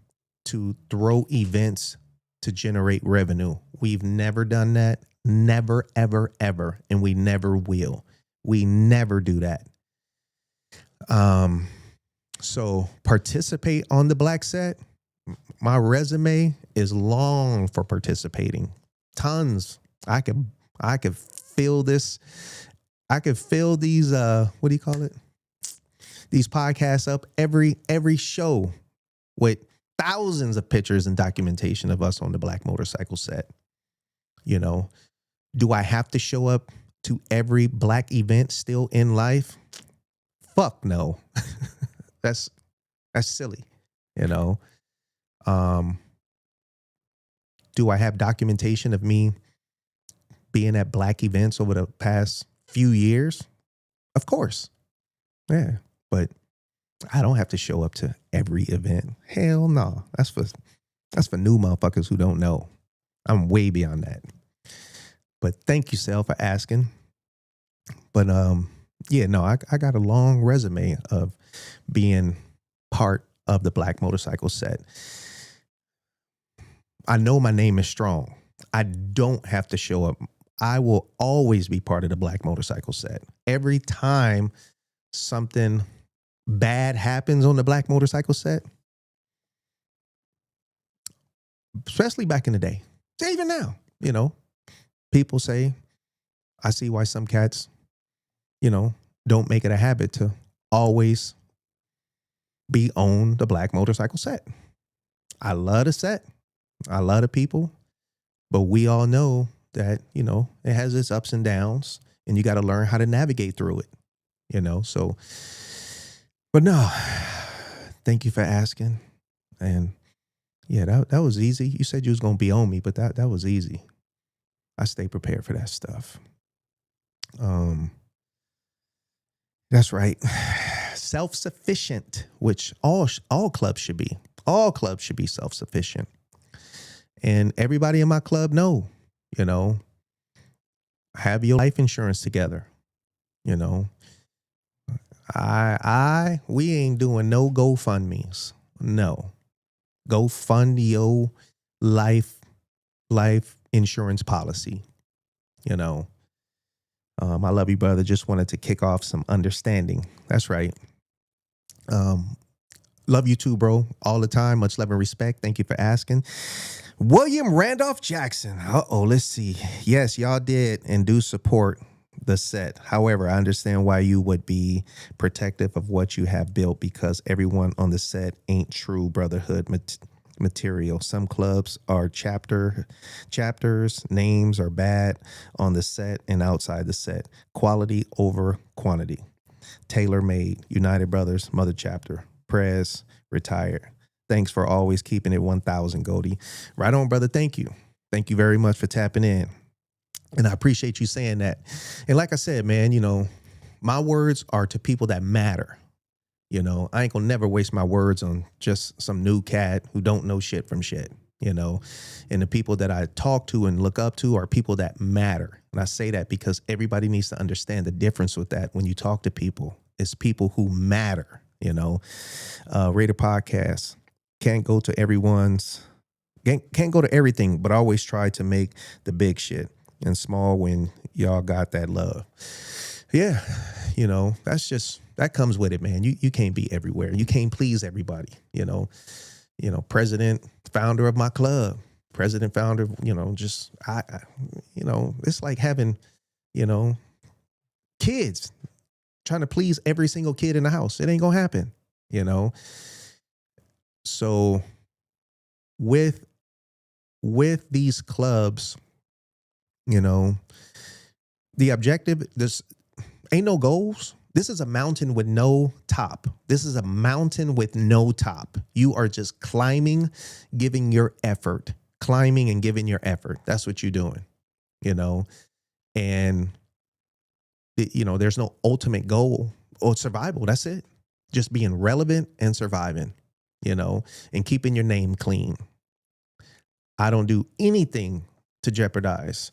to throw events to generate revenue. We've never done that. Never, ever, ever. And we never will. We never do that. So participate on the Black Set. My resume is long for participating. Tons. I could fill this. I could fill these, what do you call it? These podcasts up every show with thousands of pictures and documentation of us on the Black Motorcycle Set. Do I have to show up to every Black event still in life? Fuck no. That's silly. Do I have documentation of me being at Black events over the past few years? Of course. Yeah. But I don't have to show up to every event. Hell no. That's for new motherfuckers who don't know. I'm way beyond that. But thank you, Sal, for asking. But yeah, no, I got a long resume of being part of the Black Motorcycle Set. I know my name is strong. I don't have to show up. I will always be part of the Black Motorcycle Set. Every time something bad happens on the Black Motorcycle Set, especially back in the day, even now, people say, I see why some cats, don't make it a habit to always be on the Black Motorcycle Set. I love the set. I love the people, but we all know that, it has its ups and downs and you got to learn how to navigate through it, so, but no, thank you for asking. And yeah, that was easy. You said you was going to be on me, but that was easy. I stay prepared for that stuff. That's right. Self-sufficient, which all clubs should be. All clubs should be self-sufficient. And everybody in my club know, have your life insurance together. We ain't doing no GoFundMes. No. Go fund your life insurance policy. My love you, brother. Just wanted to kick off some understanding. That's right. Love you too, bro. All the time. Much love and respect. Thank you for asking. William Randolph Jackson. Let's see. Yes, y'all did and do support the set. However, I understand why you would be protective of what you have built because everyone on the set ain't true brotherhood material. Some clubs are chapters, names are bad on the set and outside the set. Quality over quantity. Tailor-made, United Brothers, Mother Chapter. Prez, retired. Thanks for always keeping it 1,000, Goldie. Right on, brother. Thank you. Thank you very much for tapping in. And I appreciate you saying that. And like I said, man, my words are to people that matter. I ain't gonna never waste my words on just some new cat who don't know shit from shit, And the people that I talk to and look up to are people that matter. And I say that because everybody needs to understand the difference with that. When you talk to people, it's people who matter, Raider Podcast. Can't go to everything, but always try to make the big shit and small when y'all got that love. Yeah, that's just that comes with it, man. You can't be everywhere. You can't please everybody. President, founder of my club, president, founder. Just it's like having, kids, trying to please every single kid in the house. It ain't gonna happen. So with these clubs, the objective, this ain't no goals. This is a mountain with no top. This is a mountain with no top. You are just climbing, giving your effort, climbing and giving your effort. That's what you're doing, and there's no ultimate goal or survival. That's it. Just being relevant and surviving, and keeping your name clean. I don't do anything to jeopardize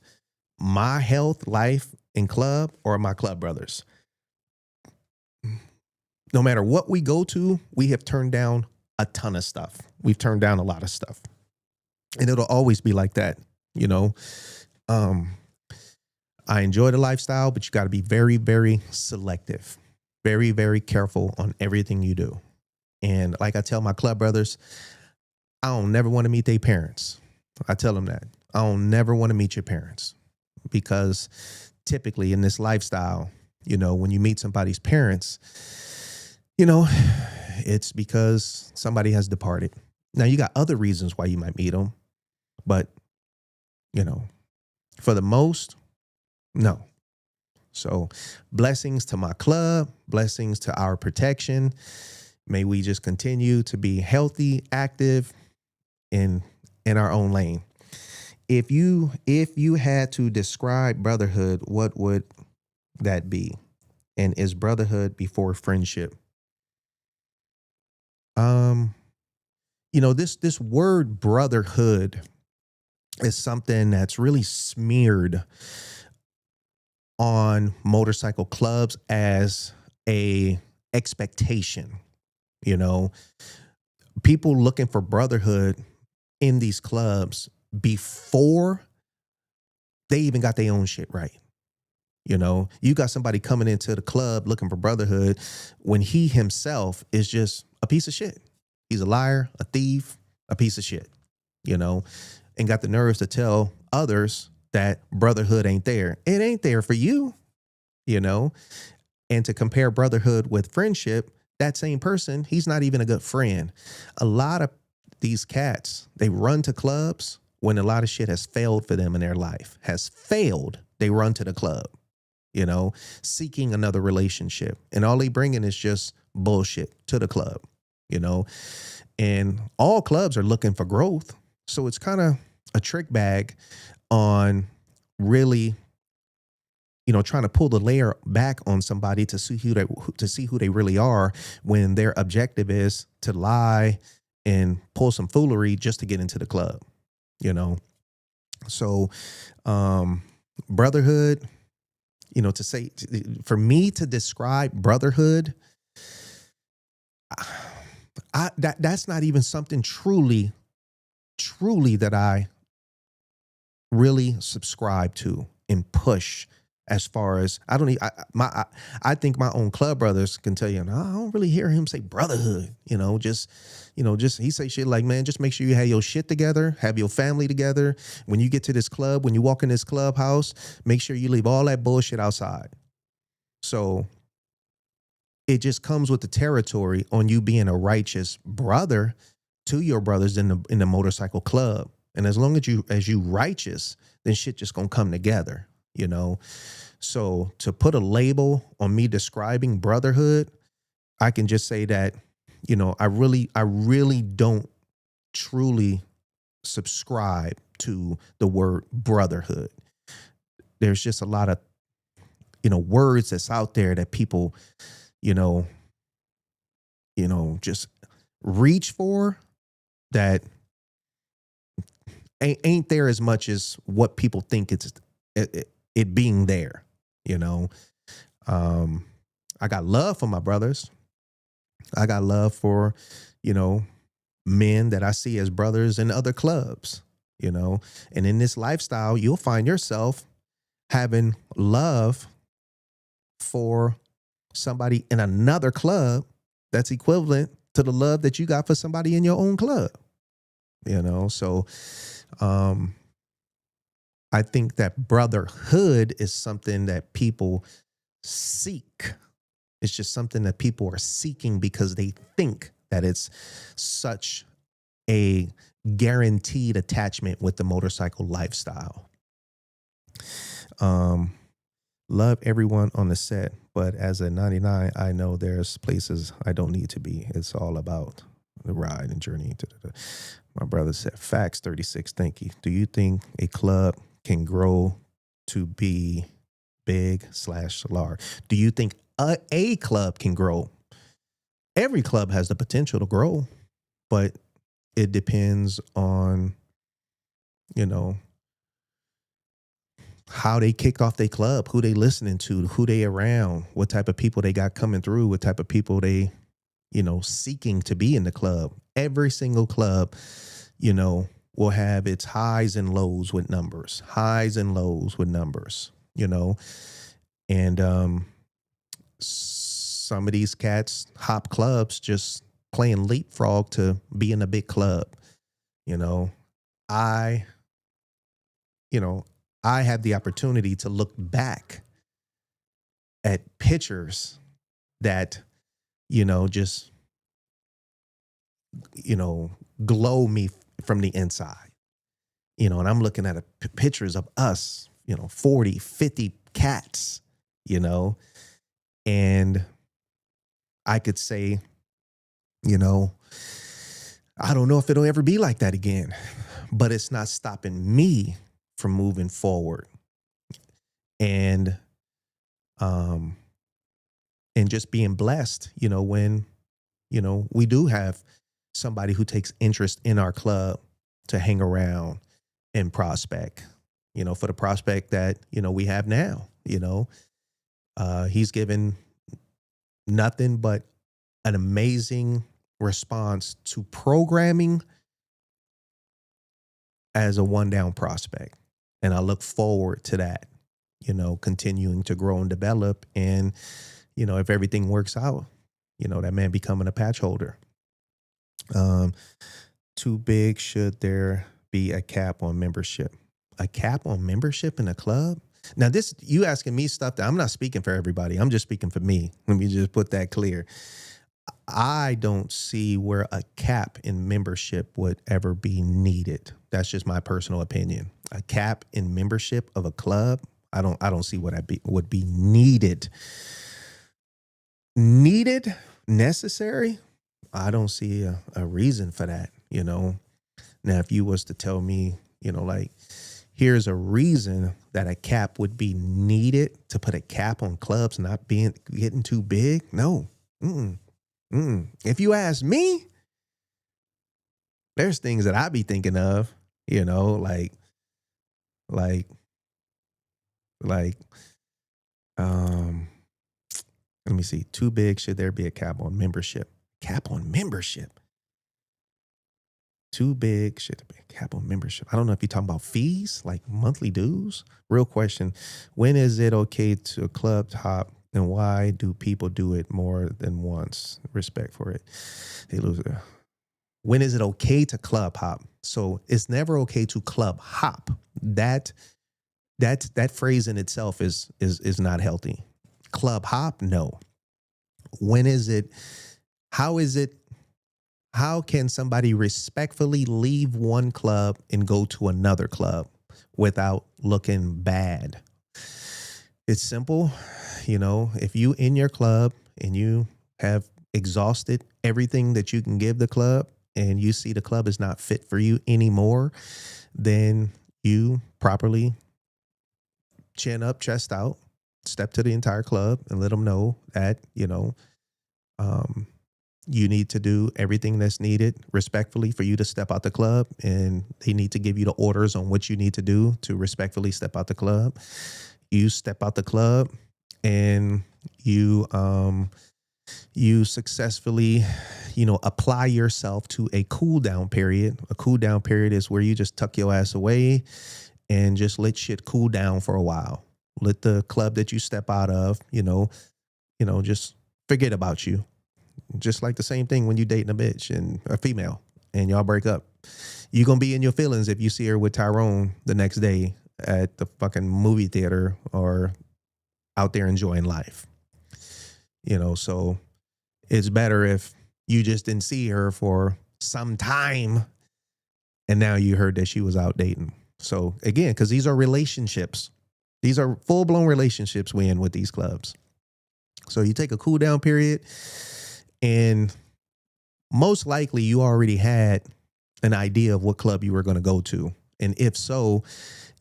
my health, life, and club, or my club brothers. No matter what we go to, we have turned down a ton of stuff. We've turned down a lot of stuff. And it'll always be like that, I enjoy the lifestyle, but you got to be very, very selective, very, very careful on everything you do. And like I tell my club brothers, I don't never want to meet their parents. I tell them that. I don't never want to meet your parents, because typically in this lifestyle, when you meet somebody's parents, it's because somebody has departed. Now, you got other reasons why you might meet them, but, for the most, no. So blessings to my club, blessings to our protection. May we just continue to be healthy, active, in our own lane. If you had to describe brotherhood, what would that be? And is brotherhood before friendship? This word brotherhood is something that's really smeared on motorcycle clubs as a expectation. People looking for brotherhood in these clubs before they even got their own shit right. You got somebody coming into the club looking for brotherhood when he himself is just a piece of shit. He's a liar, a thief, a piece of shit, and got the nerves to tell others that brotherhood ain't there. It ain't there for you, and to compare brotherhood with friendship, that same person, he's not even a good friend. A lot of these cats, they run to clubs when a lot of shit has failed for them in their life, has failed. They run to the club, seeking another relationship. And all they bringing is just bullshit to the club, and all clubs are looking for growth. So it's kind of a trick bag on really, trying to pull the layer back on somebody to see who they really are, when their objective is to lie and pull some foolery just to get into the club, So, brotherhood, for me to describe brotherhood, that's not even something truly that I really subscribe to and push. As far as I think my own club brothers can tell you, no, I don't really hear him say brotherhood. Just he say shit like, man, just make sure you have your shit together, have your family together. When you get to this club, when you walk in this clubhouse, make sure you leave all that bullshit outside. So it just comes with the territory on you being a righteous brother to your brothers in the motorcycle club. And as long as you righteous, then shit just gonna come together. So to put a label on me describing brotherhood, I can just say that, I really don't truly subscribe to the word brotherhood. There's just a lot of, words that's out there that people, just reach for, that ain't there as much as what people think it being there. I got love for my brothers. I got love for, men that I see as brothers in other clubs, and in this lifestyle, you'll find yourself having love for somebody in another club that's equivalent to the love that you got for somebody in your own club. So I think that brotherhood is something that people seek. It's just something that people are seeking because they think that it's such a guaranteed attachment with the motorcycle lifestyle. Love everyone on the set, but as a 99, I know there's places I don't need to be. It's all about the ride and journey. My brother said, facts 36, thank you. Do you think a club can grow to be big/large? Do you think a club can grow? Every club has the potential to grow, but it depends on, how they kick off their club, who they listening to, who they around, what type of people they got coming through, what type of people they, seeking to be in the club. Every single club, will have its highs and lows with numbers, and some of these cats hop clubs just playing leapfrog to be in a big club. I had the opportunity to look back at pictures that, just, glow me from the inside, and I'm looking at pictures of us, 40, 50 cats, and I could say, I don't know if it'll ever be like that again, but it's not stopping me from moving forward and just being blessed, when, we do have somebody who takes interest in our club to hang around and prospect, for the prospect that, we have now, he's given nothing but an amazing response to programming as a one-down prospect. And I look forward to that, continuing to grow and develop. And, if everything works out, that man becoming a patch holder. Too big, should there be a cap on membership? A cap on membership in a club? Now, this, you asking me stuff that I'm not speaking for everybody. I'm just speaking for me. Let me just put that clear. I don't see where a cap in membership would ever be needed. That's just my personal opinion. A cap in membership of a club, I don't see what would be needed. Needed, necessary. I don't see a reason for that. Now, if you was to tell me, here's a reason that a cap would be needed to put a cap on clubs not getting too big. No. If you ask me, there's things that I be thinking of, let me see. Too big, should there be a cap on membership? Cap on membership? Too big, should there be a cap on membership? I don't know if you're talking about fees, like monthly dues. Real question. When is it okay to a club hop? And why do people do it more than once? Respect for it. They lose it. When is it okay to club hop? So it's never okay to club hop. That phrase in itself is not healthy. Club hop, no. When is it? How can somebody respectfully leave one club and go to another club without looking bad? It's simple. If you in your club and you have exhausted everything that you can give the club and you see the club is not fit for you anymore, then you properly chin up, chest out, step to the entire club and let them know that, you need to do everything that's needed respectfully for you to step out the club, and they need to give you the orders on what you need to do to respectfully step out the club. You step out the club and you successfully, apply yourself to a cool down period. A cool down period is where you just tuck your ass away and just let shit cool down for a while. Let the club that you step out of, just forget about you. Just like the same thing when you dating a bitch and a female and y'all break up. You're going to be in your feelings if you see her with Tyrone the next day at the fucking movie theater or out there enjoying life. So it's better if you just didn't see her for some time and now you heard that she was out dating. So again, because these are relationships. These are full-blown relationships we in with these clubs. So you take a cool down period and most likely you already had an idea of what club you were going to go to. And if so,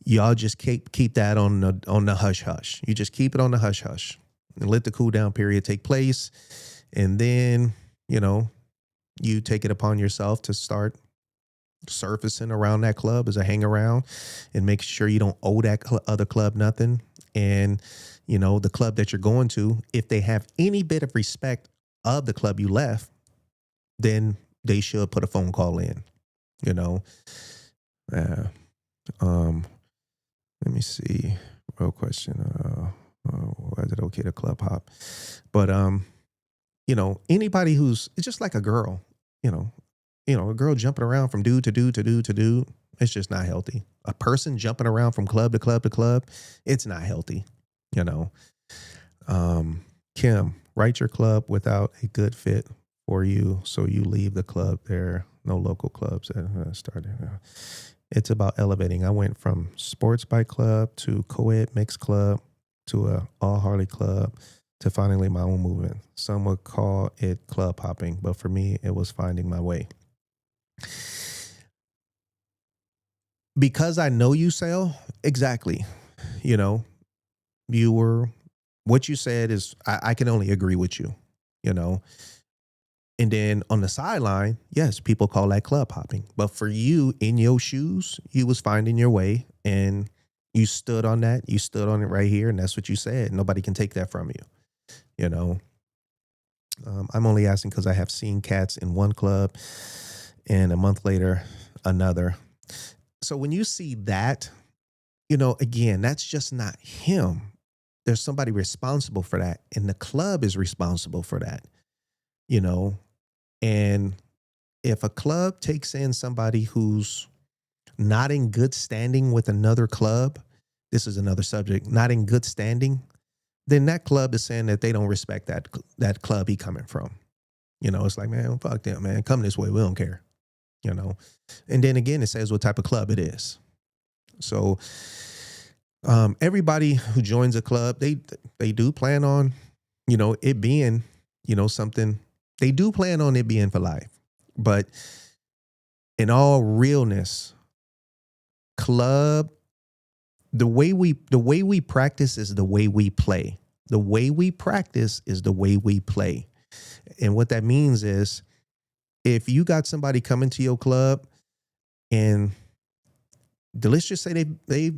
y'all just keep that on the hush hush. You just keep it on the hush hush and let the cool down period take place. And then, you take it upon yourself to start surfacing around that club as a hang around and make sure you don't owe that other club nothing. And, the club that you're going to, if they have any bit of respect of the club you left, then they should put a phone call in, let me see. Real question. Why is it okay to club hop? But, anybody who's, it's just like a girl, a girl jumping around from dude to dude to dude to dude. It's just not healthy. A person jumping around from club to club to club, it's not healthy, Kim, write your club without a good fit for you. So you leave the club there. No local clubs that started. It's about elevating. I went from sports bike club to co-ed mixed club to a all Harley club to finally my own movement. Some would call it club hopping, but for me, it was finding my way. Because I know you, Sale, exactly. What you said is, I can only agree with you, And then on the sideline, yes, people call that club hopping. But for you, in your shoes, you was finding your way and you stood on that. You stood on it right here. And that's what you said. Nobody can take that from you, I'm only asking because I have seen cats in one club and a month later, another. So when you see that, again, that's just not him. There's somebody responsible for that. And the club is responsible for that, And if a club takes in somebody who's not in good standing with another club, this is another subject, not in good standing, then that club is saying that they don't respect that club he coming from. It's like, man, fuck them, man. Come this way. We don't care. And then again, it says what type of club it is. So everybody who joins a club, they do plan on, it being, something. They do plan on it being for life. But in all realness, club, the way we practice is the way we play. The way we practice is the way we play. And what that means is if you got somebody coming to your club and let's just say they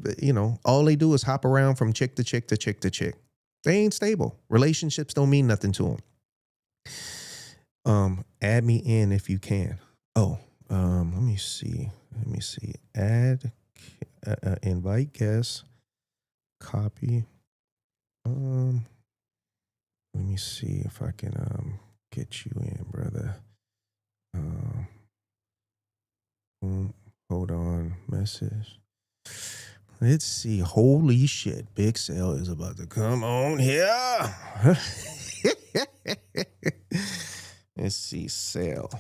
all they do is hop around from chick to chick to chick to chick. They ain't stable. Relationships don't mean nothing to them. Add me in if you can. Oh, let me see. Add, invite guest, copy. Let me see if I can get you in, brother. Hold on, message. Let's see. Holy shit, Big Sale is about to come on here. Let's see, Sale.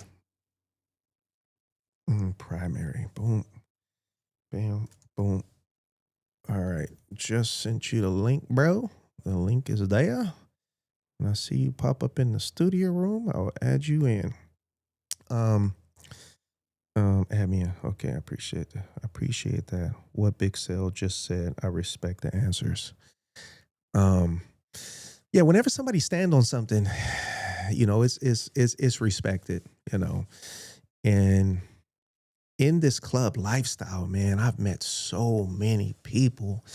Primary. Boom. Bam. Boom. All right. Just sent you the link, bro. The link is there. And I see you pop up in the studio room. I'll add you in. Add me in. Okay, I appreciate that. What Big Sale just said, I respect the answers. Yeah, whenever somebody stand on something, it's respected, And in this club lifestyle, man, I've met so many people.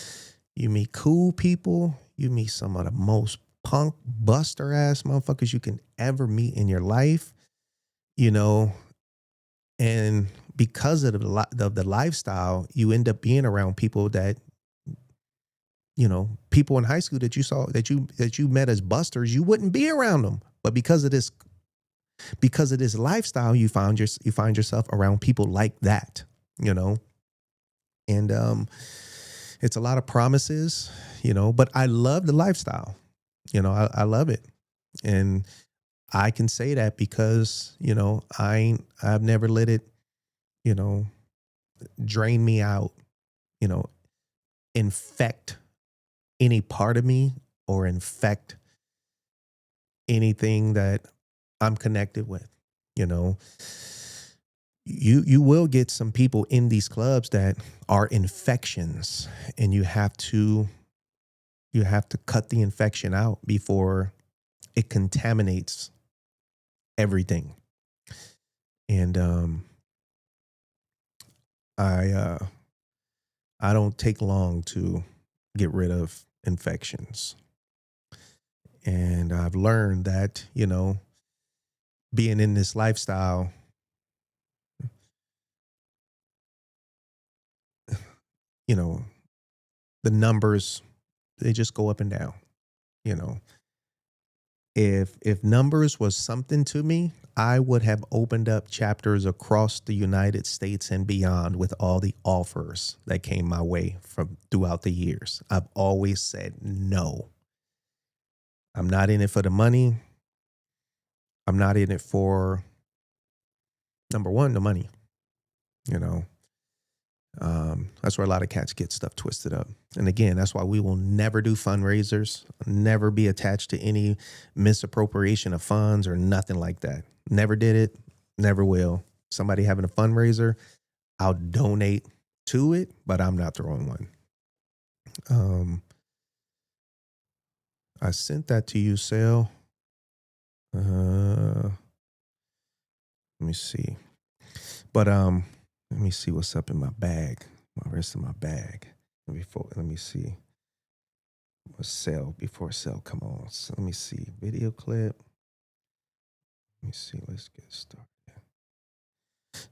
You meet cool people. You meet some of the most punk buster ass motherfuckers you can ever meet in your life, and because of the lifestyle, you end up being around people that people in high school that you saw that you met as busters, you wouldn't be around them. But because of this lifestyle, you find yourself around people like that, and it's a lot of promises, but I love the lifestyle. I love it. And I can say that because, I've never let it, drain me out, infect any part of me or infect anything that I'm connected with. You will get some people in these clubs that are infections, and you have to cut the infection out before it contaminates everything. And I don't take long to get rid of infections. And I've learned that, being in this lifestyle, the numbers, they just go up and down. If numbers was something to me, I would have opened up chapters across the United States and beyond with all the offers that came my way from throughout the years. I've always said no. I'm not in it for the money. I'm not in it for, number one, the money. That's where a lot of cats get stuff twisted up. And again, that's why we will never do fundraisers, never be attached to any misappropriation of funds or nothing like that. Never did it, never will. Somebody having a fundraiser, I'll donate to it, but I'm not throwing one. I sent that to you, Sale. Let me see. But let me see what's up in my bag, my rest of my bag. Let me see. What's Sale before Sale come on? So let me see. Video clip. Let me see. Let's get started.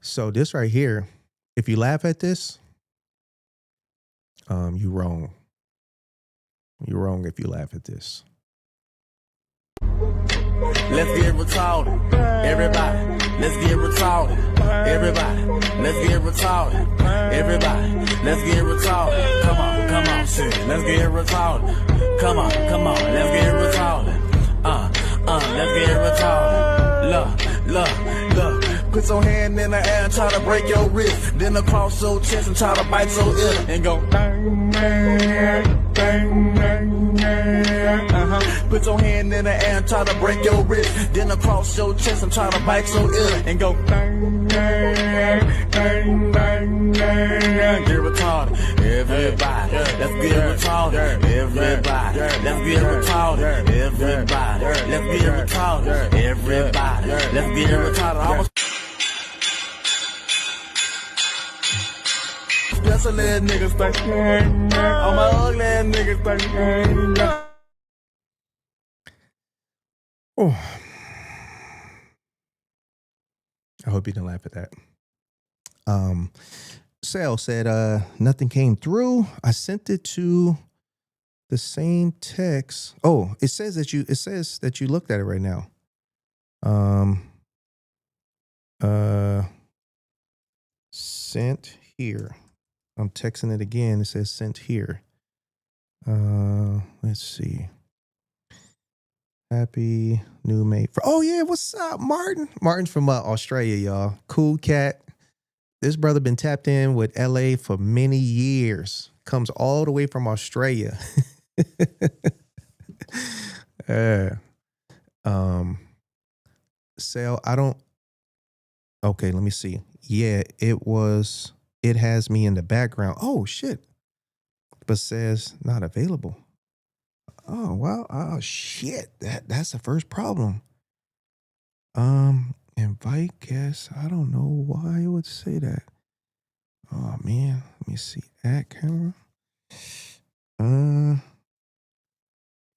So this right here, if you laugh at this, you're wrong. You're wrong if you laugh at this. Let's get retarded, everybody. Let's get retarded, everybody. Let's get retarded, everybody. Let's get retarded. Come on, shit. Let's get retarded. Come on. Let's get retarded. Let's get retarded. Look. Put your hand in the air and try to break your wrist. Then across your chest and try to bite your ear and go bang, bang, bang, bang, bang. Put your hand in the air and try to break your wrist. Then across your chest and try to bite your ear and go bang, bang, bang, bang, bang. Get retarded, everybody. Let's get retarded, everybody. Let's get retarded, everybody. Let's get retarded, everybody. Let's get retarded. Special ass niggas think, all my ugly ass niggas think. Oh, I hope you didn't laugh at that. Sale said nothing came through. I sent it to the same text. Oh, it says that you looked at it right now. Sent here. I'm texting it again. It says sent here. Let's see. Happy new mate. Oh yeah, what's up, Martin? Martin's from Australia, y'all. Cool cat. This brother been tapped in with LA for many years. Comes all the way from Australia. Sale, I don't. Okay, let me see. Yeah, it has me in the background. Oh shit. But says not available. Oh wow. Oh shit. That's the first problem. Invite guests. I don't know why it would say that. Oh man. Let me see. Add camera.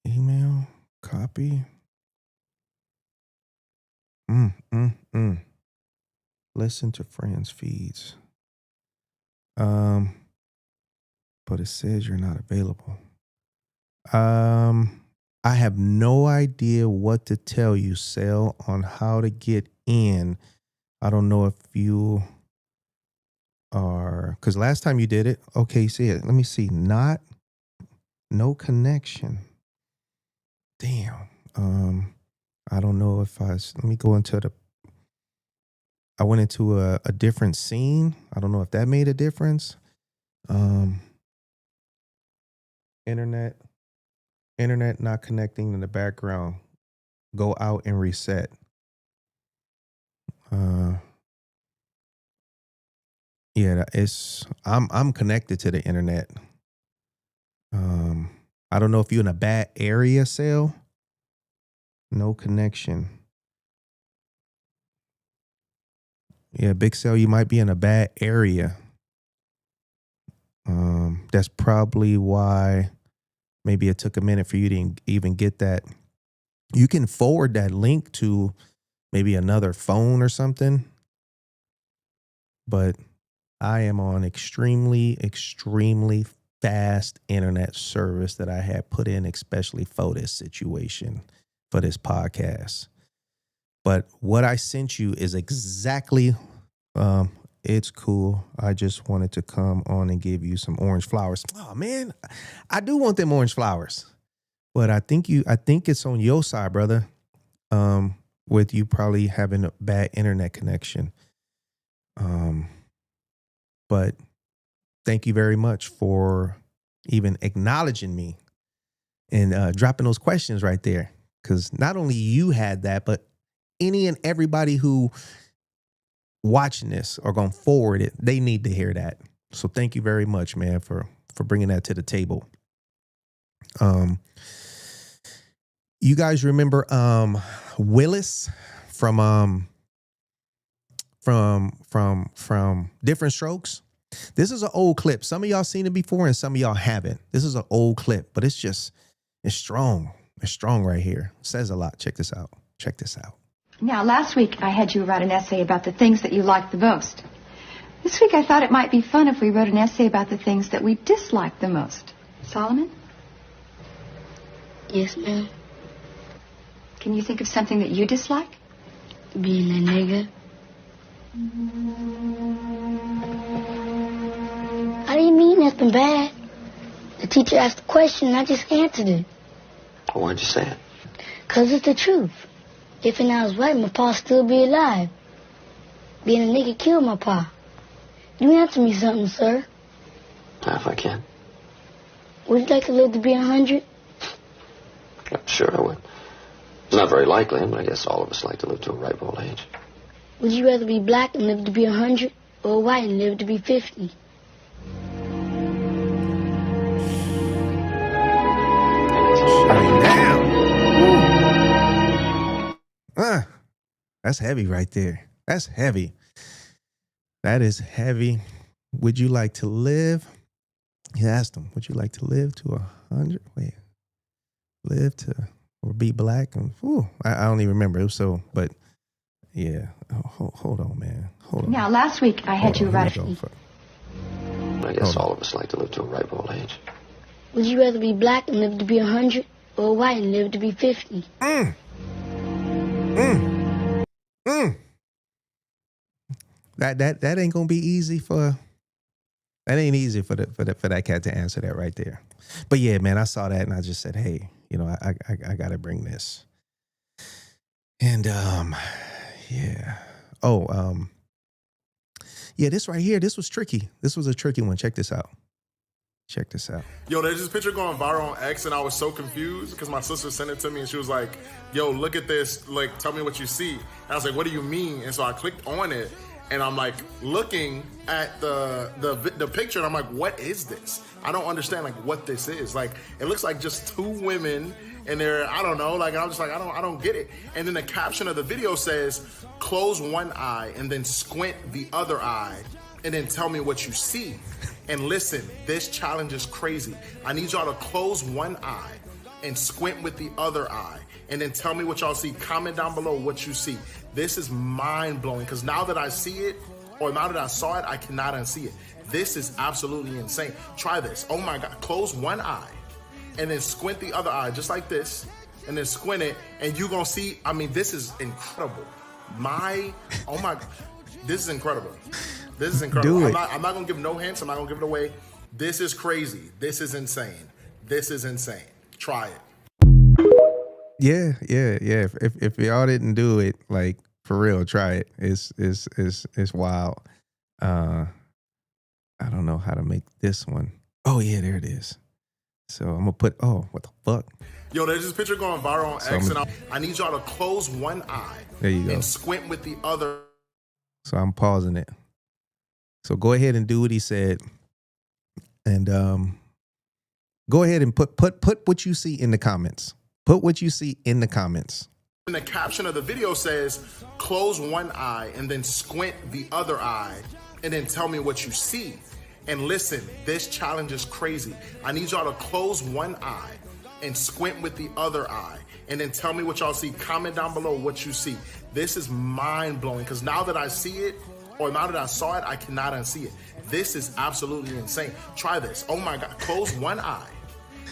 Email. Copy. Listen to friends feeds. But it says you're not available. I have no idea what to tell you, Sel, on how to get in. I don't know if you are, because last time you did it, okay, see it. Let me see. No connection. Damn. I don't know if let me go into I went into a different scene. I don't know if that made a difference. Internet not connecting in the background. Go out and reset. Yeah, I'm connected to the internet. I don't know if you're in a bad area, Sale. No connection. Yeah, Big Sale, you might be in a bad area. That's probably why maybe it took a minute for you to even get that. You can forward that link to maybe another phone or something. But I am on extremely, extremely fast internet service that I had put in especially for this situation, for this podcast. But what I sent you is exactly, it's cool. I just wanted to come on and give you some orange flowers. Oh man, I do want them orange flowers. But I think it's on your side, brother. With you probably having a bad internet connection. But thank you very much for even acknowledging me and dropping those questions right there. Because not only you had that, but any and everybody who watching this or going to forward it, they need to hear that. So thank you very much, man, for bringing that to the table. You guys remember Willis from Different Strokes? This is an old clip. Some of y'all seen it before and some of y'all haven't. This is an old clip, but it's strong. It's strong right here. It says a lot. Check this out. Now, last week I had you write an essay about the things that you liked the most. This week I thought it might be fun if we wrote an essay about the things that we disliked the most. Solomon? Yes, ma'am. Can you think of something that you dislike? Being a nigga. I didn't mean nothing bad. The teacher asked a question and I just answered it. Well, why'd you say it? 'Cause it's the truth. If and I was right, my pa'd still be alive. Being a nigga killed my pa. You answer me something, sir. If I can. Would you like to live to be 100? Sure, I would. It's not very likely, but I guess all of us like to live to a ripe old age. Would you rather be black and live to be 100 or white and live to be 50? That's heavy right there. That's heavy. That is heavy. Would you like to live? He asked him, would you like to live to 100? Wait, live to, or be black? And, I don't even remember. It was so, but yeah. Hold on, man. Hold on. Now, last week I had you write I guess all of us like to live to a ripe old age. Would you rather be black and live to be 100 or white and live to be 50? That ain't gonna be easy for that cat to answer that right there. But yeah, man, I saw that and I just said, hey, I gotta bring this. And yeah. Yeah, this right here, this was tricky. This was a tricky one. Check this out. Yo, there's this picture going viral on X, and I was so confused because my sister sent it to me, and she was like, yo, look at this. Like, tell me what you see. And I was like, what do you mean? And so I clicked on it, and I'm like looking at the picture, and I'm like, what is this? I don't understand like what this is. Like, it looks like just two women, and they're, I don't know, like, I'm just like, I don't get it. And then the caption of the video says, close one eye and then squint the other eye, and then tell me what you see. And listen, this challenge is crazy. I need y'all to close one eye and squint with the other eye, and then tell me what y'all see. Comment down below what you see. This is mind-blowing, because now that I see it, or now that I saw it, I cannot unsee it. This is absolutely insane. Try this. Oh my God. Close one eye and then squint the other eye just like this, and then squint it, and you're gonna see, I mean, this is incredible. Oh my, this is incredible. This is incredible. Do it. I'm not gonna give no hints. I'm not gonna give it away. This is crazy. This is insane. This is insane. Try it. Yeah. If y'all didn't do it, like for real, try it. It's wild. I don't know how to make this one. Oh yeah, there it is. So I'm gonna put. Oh, what the fuck? Yo, there's this picture going viral on X, and I need y'all to close one eye. There you go. And squint with the other. So I'm pausing it. So go ahead and do what he said, and go ahead and put what you see in the comments. Put what you see in the comments. And the caption of the video says, "Close one eye and then squint the other eye, and then tell me what you see." And listen, this challenge is crazy. I need y'all to close one eye and squint with the other eye, and then tell me what y'all see. Comment down below what you see. This is mind-blowing, because now that I see it, or now that I saw it, I cannot unsee it. This is absolutely insane. Try this. Oh my God. Close one eye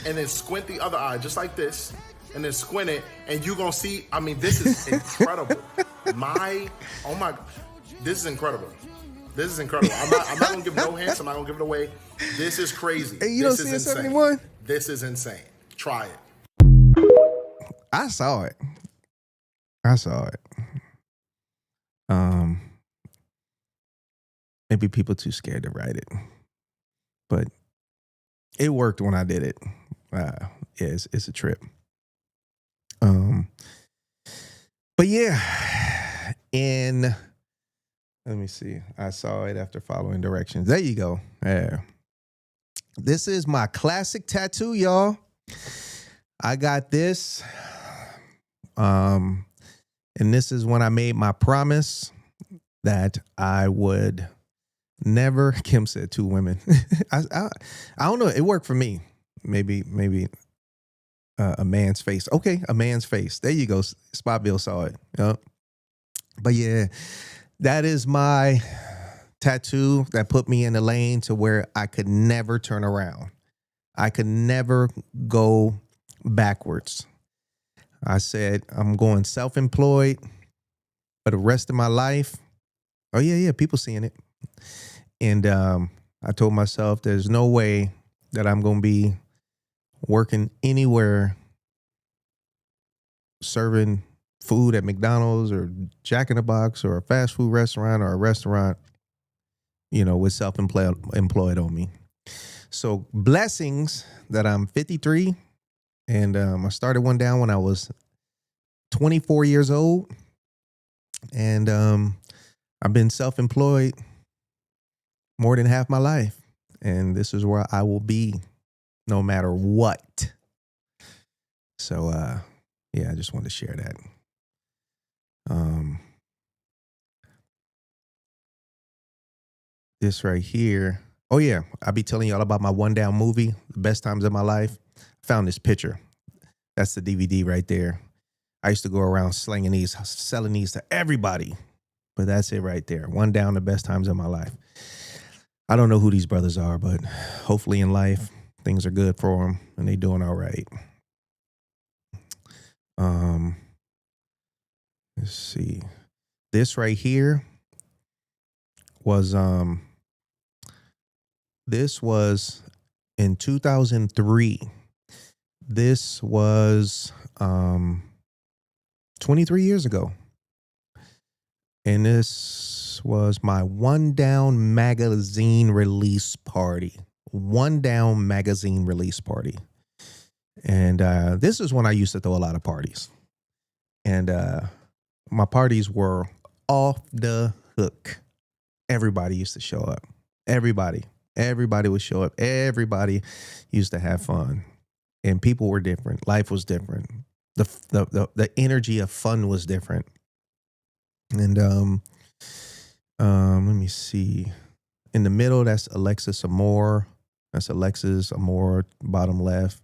and then squint the other eye just like this, and then squint it, and you're going to see, I mean, this is incredible. Oh my God. This is incredible. This is incredible. I'm not going to give no hints. I'm not going to give it away. This is crazy. Hey, you this don't is see insane. 71? This is insane. Try it. I saw it. Maybe people too scared to write it, but it worked when I did it. Yeah, it's a trip. But yeah, and let me see. I saw it after following directions. There you go. Yeah. This is my classic tattoo, y'all. I got this. And this is when I made my promise that I would never. Kim said 2 women. I don't know. It worked for me. Maybe a man's face. Okay, a man's face. There you go. Spotville saw it. Yep. But yeah, that is my tattoo that put me in the lane to where I could never turn around. I could never go backwards. I said, I'm going self-employed for the rest of my life. Oh, yeah, people seeing it. And I told myself there's no way that I'm going to be working anywhere serving food at McDonald's or Jack in the Box or a fast food restaurant or a restaurant, with self-employed on me. So blessings that I'm 53. And I started one down when I was 24 years old. And I've been self-employed more than half my life. And this is where I will be no matter what. So, yeah, I just wanted to share that. This right here. Oh, yeah. I'll be telling y'all about my One Down movie, The Best Times of My Life. Found this picture. That's the DVD right there. I used to go around selling these to everybody. But that's it right there. One Down, The Best Times of My Life. I don't know who these brothers are, but hopefully in life, things are good for them and they doing all right. Let's see. This right here was in 2003. This was 23 years ago. And this was my One Down magazine release party. One Down magazine release party. And this is when I used to throw a lot of parties. And my parties were off the hook. Everybody used to show up. Everybody would show up. Everybody used to have fun. And people were different. Life was different. The energy of fun was different. And let me see. In the middle, that's Alexis Amore. That's Alexis Amore, bottom left.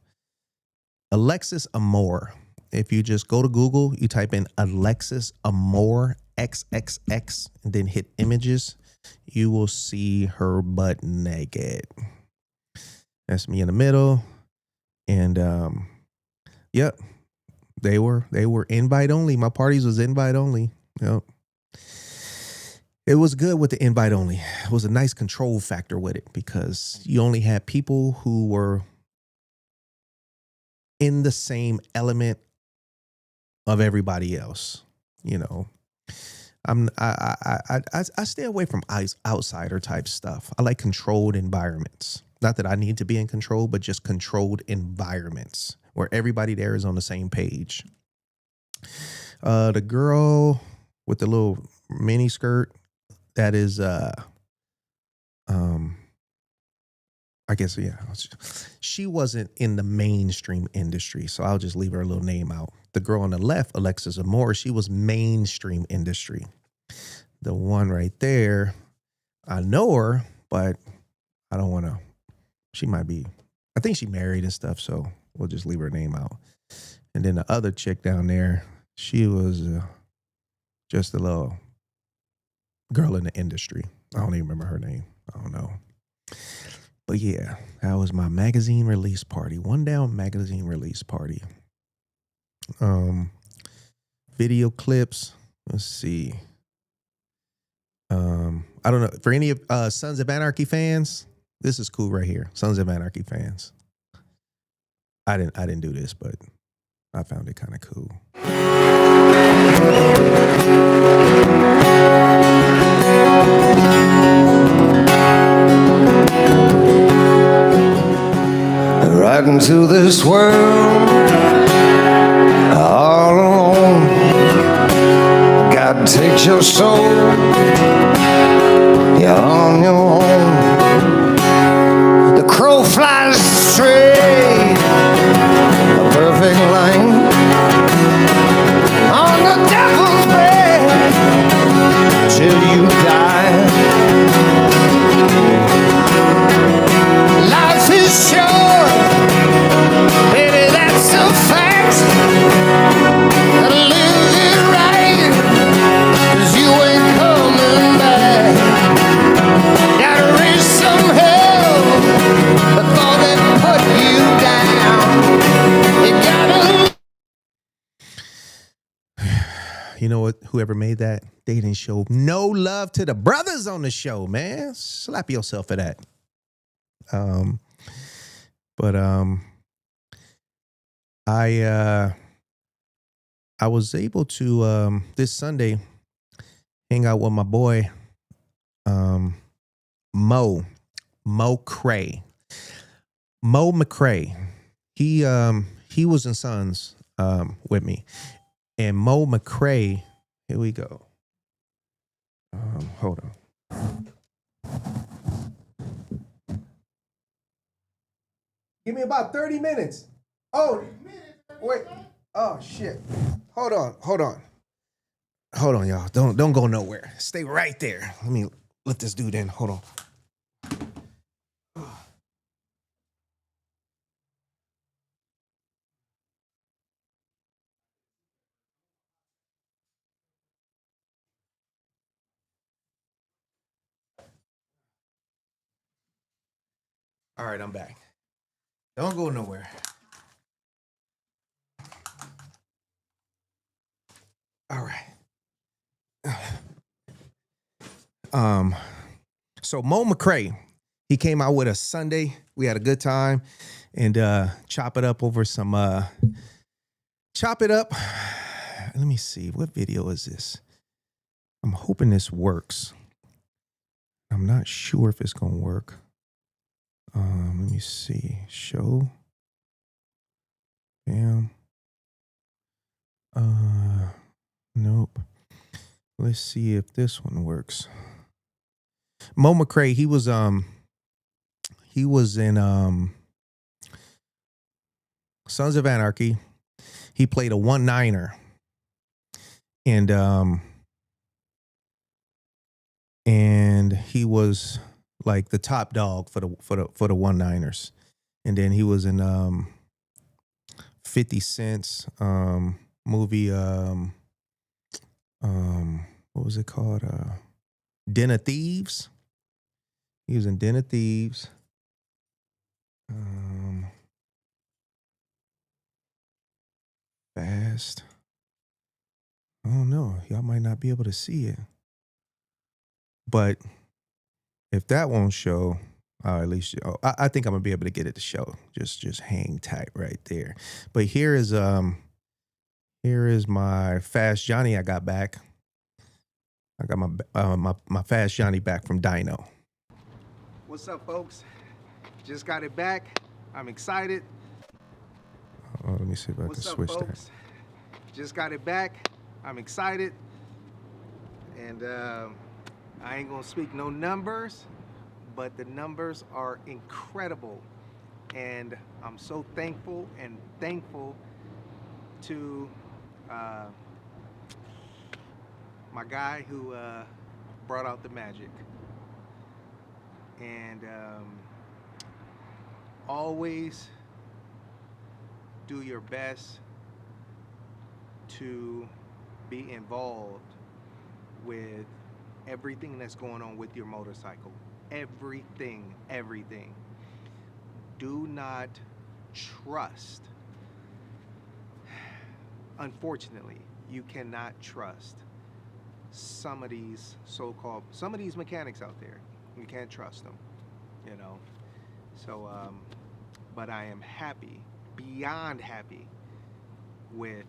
Alexis Amore. If you just go to Google, you type in Alexis Amore XXX and then hit images, you will see her butt naked. That's me in the middle. And yep, they were invite only. My parties was invite only. Yep. It was good with the invite only. It was a nice control factor with it because you only had people who were in the same element of everybody else. You know, I stay away from outsider type stuff. I like controlled environments. Not that I need to be in control, but just controlled environments where everybody there is on the same page. The girl with the little mini skirt, that is I guess, yeah, she wasn't in the mainstream industry, so I'll just leave her little name out. The girl on the left, Alexis Amore, she was mainstream industry. The one right there, I know her, but I don't want to. She might be, I think she married and stuff, so we'll just leave her name out. And then the other chick down there, she was just a little girl in the industry. I don't even remember her name. I don't know. But yeah, that was my magazine release party. One Down magazine release party. Video clips. Let's see. I don't know. For any of Sons of Anarchy fans, this is cool right here. Sons of Anarchy fans. I didn't do this, but I found it kind of cool. Right into this world, all alone. God takes your soul, you're on your own. The crow flies straight, a perfect line, on the devil's bed, till you die. Life is short, baby, that's a fact. Gotta live it right, 'cause you ain't coming back. Gotta raise some hell before they put you down. You gotta. You know what? Whoever made that, they didn't show no love to the brothers on the show, man. Slap yourself for that. I was able to this Sunday hang out with my boy Mo McCray. Mo McCray. He was in Sons with me. And Mo McCray, here we go. Hold on. Give me about 30 minutes. Oh, wait. Oh, shit. Hold on, y'all. Don't go nowhere. Stay right there. Let me let this dude in. Hold on. All right, I'm back. Don't go nowhere. All right. So Mo McCray, he came out with us Sunday. We had a good time and chop it up over some chop it up. Let me see. What video is this? I'm hoping this works. I'm not sure if it's gonna work. Let me see. Show. Bam. Nope. Let's see if this one works. Mo McCray, he was in Sons of Anarchy. He played a 1-9er. And he was like the top dog for the 1-9ers. And then he was in 50 Cent's movie what was it called? Den of Thieves. He was in Den of Thieves. Fast. I don't know. Y'all might not be able to see it. But if that won't show, at least I think I'm gonna be able to get it to show. Just hang tight right there. But here is my Fast Johnny I got back. I got my Fast Johnny back from Dyno. What's up, folks? Just got it back. I'm excited. Oh, let me see if I can switch that. Just got it back. I'm excited. And I ain't gonna speak no numbers, but the numbers are incredible. And I'm so thankful to my guy who brought out the magic. And always do your best to be involved with everything that's going on with your motorcycle. Everything. Do not trust. Unfortunately, you cannot trust some of these mechanics out there. You can't trust them, you know. So, but I am happy, beyond happy, with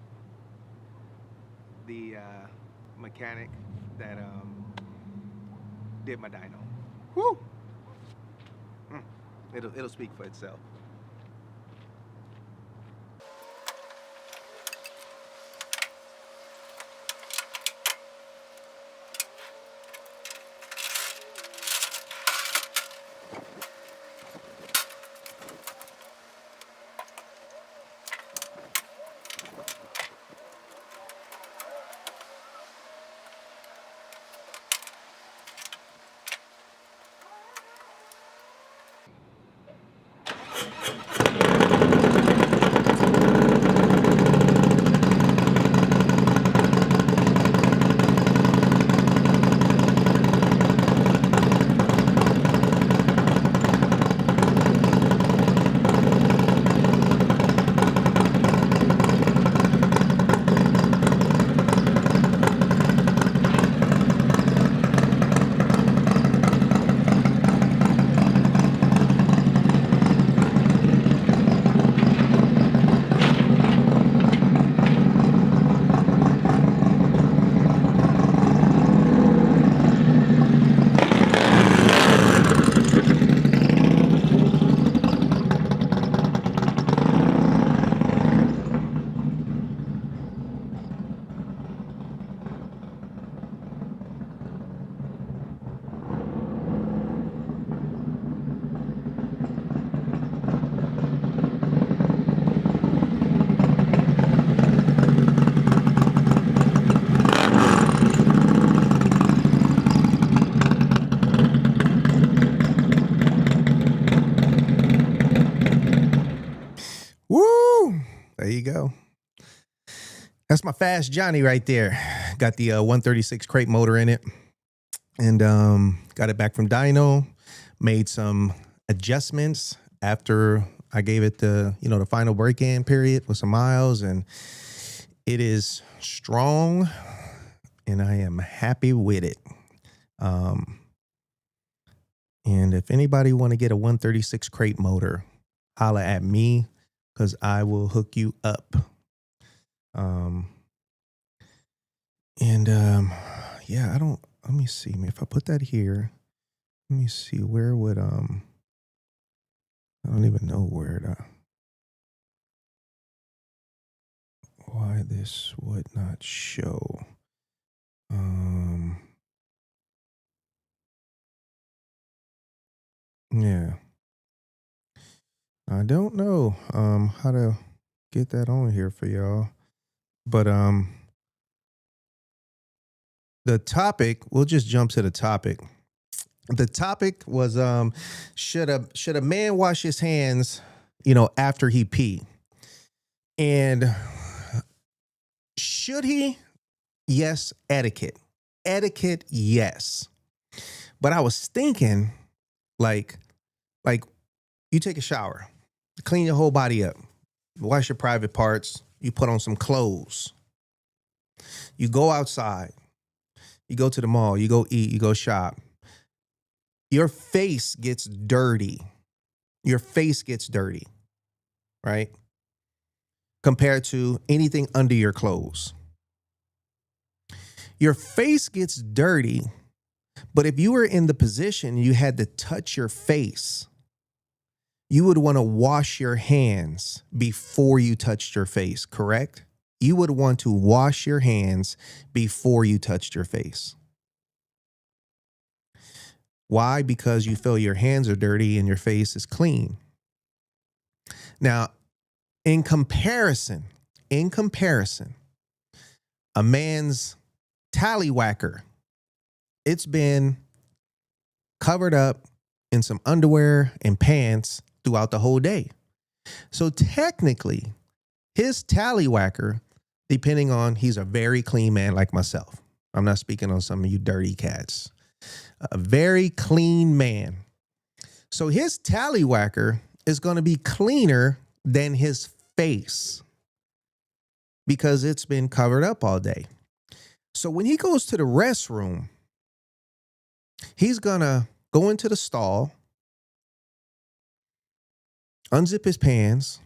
the mechanic that did my dyno. Woo! It'll speak for itself. There you go. That's my Fast Johnny right there. Got the 136 crate motor in it, and got it back from Dyno. Made some adjustments after I gave it the final break-in period with some miles, and it is strong, and I am happy with it. And if anybody want to get a 136 crate motor, holla at me, because I will hook you up. Yeah, let me see. If I put that here, let me see, where would, I don't even know why this would not show. Yeah. I don't know how to get that on here for y'all. But the topic, we'll just jump to the topic. The topic was should a man wash his hands, after he pee? And should he? Yes, etiquette. Etiquette, yes. But I was thinking, like you take a shower, clean your whole body up, wash your private parts, you put on some clothes, you go outside, you go to the mall, you go eat, you go shop. Your face gets dirty. Your face gets dirty, right? Compared to anything under your clothes. Your face gets dirty, but if you were in the position you had to touch your face, you would want to wash your hands before you touched your face, correct? You would want to wash your hands before you touched your face. Why? Because you feel your hands are dirty and your face is clean. Now, in comparison, a man's tallywhacker, it's been covered up in some underwear and pants throughout the whole day. So technically, his tallywhacker, depending on, he's a very clean man like myself. I'm not speaking on some of you dirty cats. A very clean man. So his tallywhacker is going to be cleaner than his face because it's been covered up all day. So when he goes to the restroom, he's going to go into the stall, unzip his pants,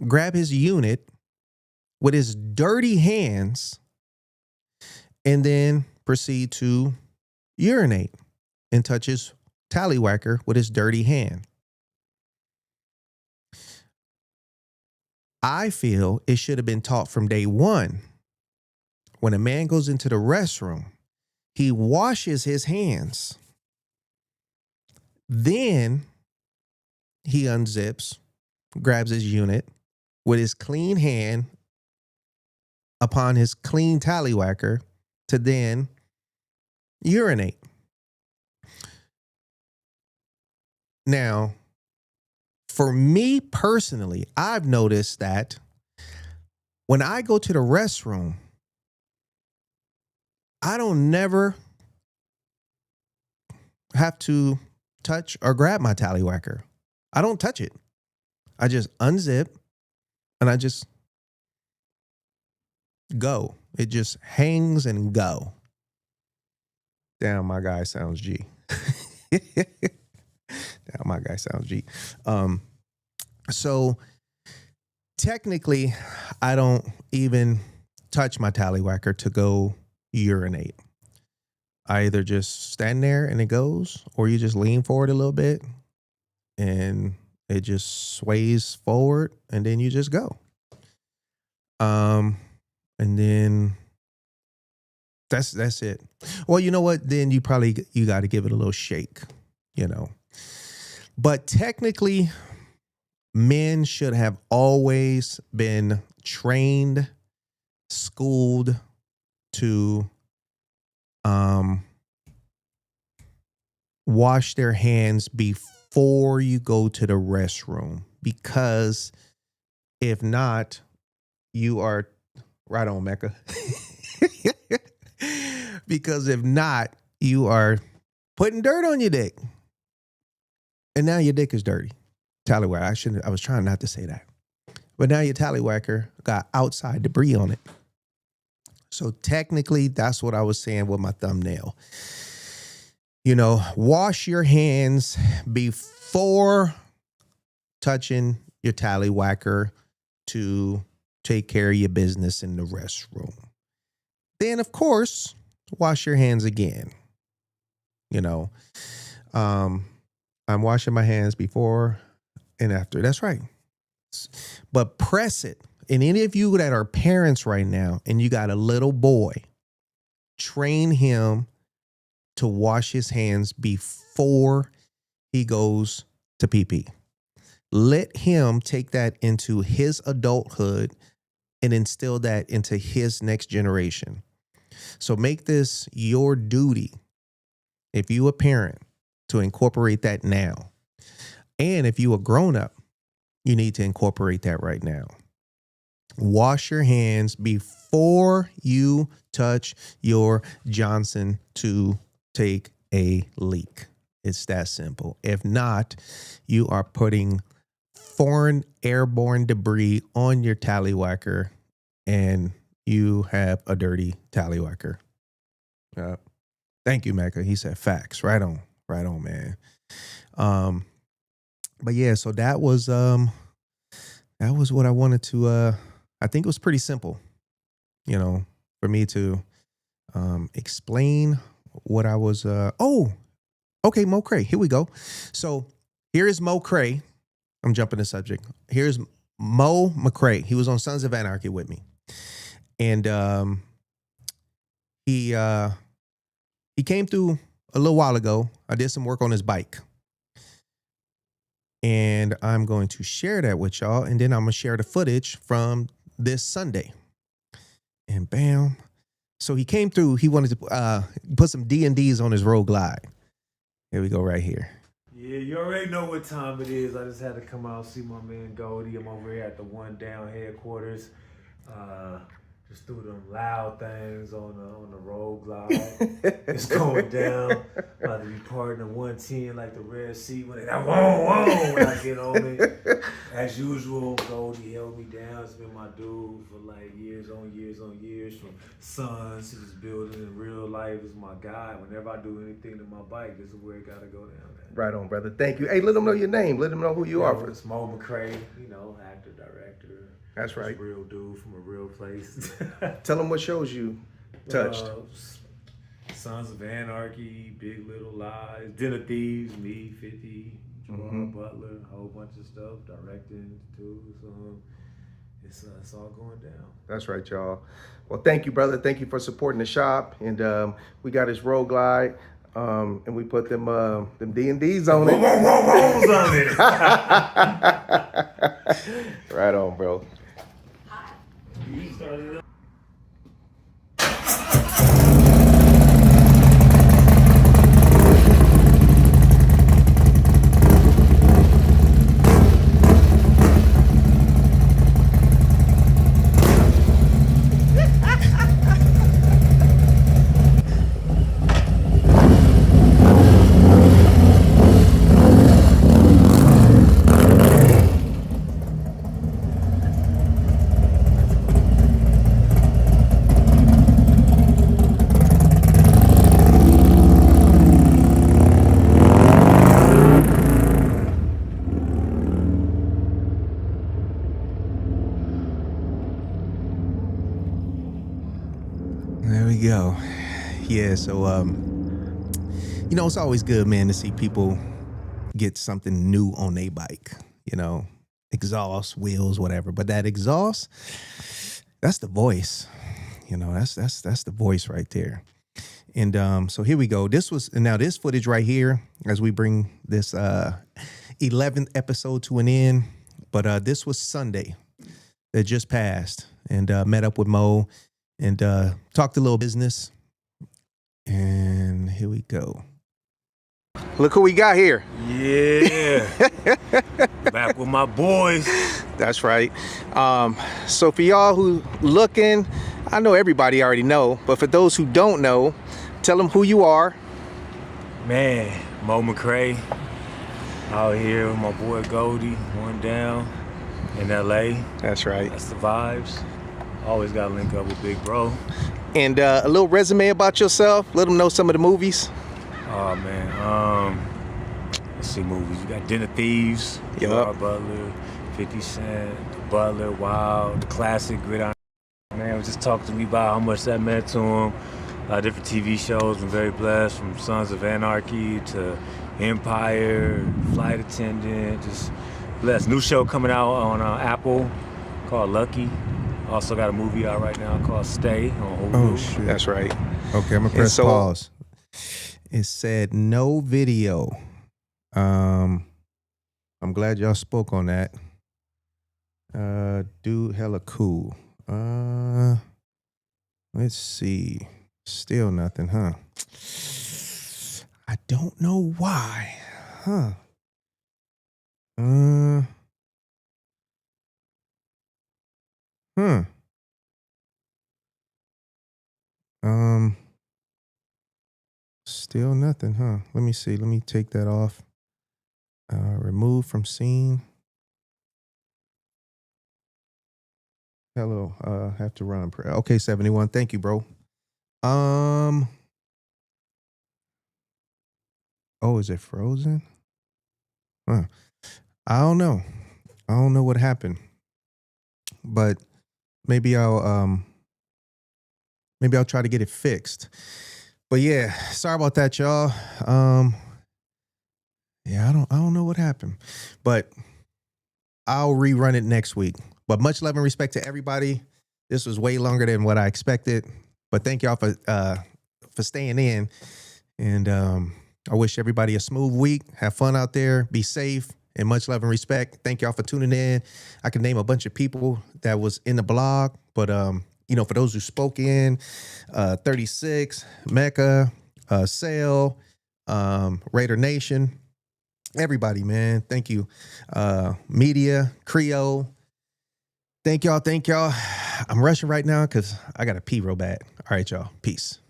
grab his unit with his dirty hands, and then proceed to urinate and touch his tallywhacker with his dirty hand. I feel it should have been taught from day one. When a man goes into the restroom, he washes his hands. Then he unzips, grabs his unit with his clean hand upon his clean tallywhacker to then urinate. Now, for me personally, I've noticed that when I go to the restroom, I don't never have to touch or grab my tallywhacker. I don't touch it. I just unzip and I just go. It just hangs and go. Damn, my guy sounds G. Damn, my guy sounds G. So technically, I don't even touch my tallywhacker to go urinate. I either just stand there and it goes, or you just lean forward a little bit and it just sways forward and then you just go. And then that's it. Well, you know what? Then you got to give it a little shake, you know. But technically, men should have always been trained, schooled to wash their hands before you go to the restroom, because if not, you are right on, Mecca. Because if not, you are putting dirt on your dick, and now your dick is dirty. Tallywhacker. I was trying not to say that, but now your tallywhacker got outside debris on it. So technically, that's what I was saying with my thumbnail. You know, wash your hands before touching your tallywhacker to take care of your business in the restroom. Then, of course, wash your hands again. You know, I'm washing my hands before and after. That's right. But press it. And any of you that are parents right now and you got a little boy, train him to wash his hands before he goes to pee-pee. Let him take that into his adulthood and instill that into his next generation. So make this your duty, if you a parent, to incorporate that now. And if you a grown-up, you need to incorporate that right now. Wash your hands before you touch your Johnson to take a leak. It's that simple. If not, you are putting foreign airborne debris on your tallywhacker, and you have a dirty tallywhacker. Thank you, Mecca. He said facts. Right on, man. But yeah, so that was what I wanted to. I think it was pretty simple, you know, for me to explain what I was. Okay, Mo Cray. Here we go. So here is Mo Cray. I'm jumping the subject. Here's Mo McCray. He was on Sons of Anarchy with me, and he came through a little while ago. I did some work on his bike, and I'm going to share that with y'all, and then I'm gonna share the footage from this Sunday. And bam, so he came through. He wanted to put some D&Ds on his Road Glide. Here we go, right here. Yeah, you already know what time it is. I just had to come out and see my man Goldie. I'm over here at the One Down headquarters. Just threw them loud things on the Road Glide. It's going down. About to be parting the 110 like the Red Sea when they got whoa when I get on it. As usual, Goldie held me down. It's been my dude for like years on years. From Sons to this building in real life is my guy. Whenever I do anything to my bike, this is where it gotta go down. Right on, brother. Thank you. Hey, let them know your name. Let them know who you are. It's Mo McCray, you know, actor, director. That's right. Real dude from a real place. Tell them what shows you touched. Sons of Anarchy, Big Little Lies, Den of Thieves, me, 50, Gerard Butler, a whole bunch of stuff, directing too. So it's all going down. That's right, y'all. Well, thank you, brother. Thank you for supporting the shop. And we got his Road Glide. And we put them D&Ds on it. On it. Right on, bro. You started up. There we go. Yeah, so you know, it's always good, man, to see people get something new on their bike, you know, exhaust, wheels, whatever. But that exhaust, that's the voice. You know, that's the voice right there. And so here we go. This footage right here, as we bring this 11th episode to an end. But this was Sunday that just passed, and met up with Mo and talked a little business. And here we go. Look who we got here. Yeah. Back with my boys. That's right. So for y'all who looking, I know everybody already know, but for those who don't know, tell them who you are. Man, Mo McCray out here with my boy Goldie, One Down in LA. That's right. That's the vibes. Always got to link up with Big Bro. And a little resume about yourself. Let them know some of the movies. Oh, man. Let's see movies. We got Den of Thieves, Gerard Butler, 50 Cent, Butler, Wild, the classic Gridiron. Man was just talking to me about how much that meant to him. Different TV shows. Been very blessed, from Sons of Anarchy to Empire, Flight Attendant. Just blessed. New show coming out on Apple called Lucky. Also got a movie out right now called Stay on Hulu. Oh, shit. That's right. Okay, I'm going to press pause. It said no video. I'm glad y'all spoke on that. Dude, hella cool. Let's see. Still nothing, huh? I don't know why. Huh. Still nothing, huh? Let me see. Let me take that off. Remove from scene. Hello. Have to run. Okay, 71. Thank you, bro. Oh, is it frozen? Huh. I don't know. I don't know what happened. But maybe I'll try to get it fixed. But yeah, sorry about that, y'all. Yeah, I don't know what happened. But I'll rerun it next week. But much love and respect to everybody. This was way longer than what I expected. But thank y'all for staying in. And I wish everybody a smooth week. Have fun out there. Be safe. And much love and respect. Thank y'all for tuning in. I can name a bunch of people that was in the blog. But, for those who spoke in, 36, Mecca, Sale, Raider Nation, everybody, man. Thank you. Media, Creole. Thank y'all. I'm rushing right now because I got to pee real bad. All right, y'all. Peace.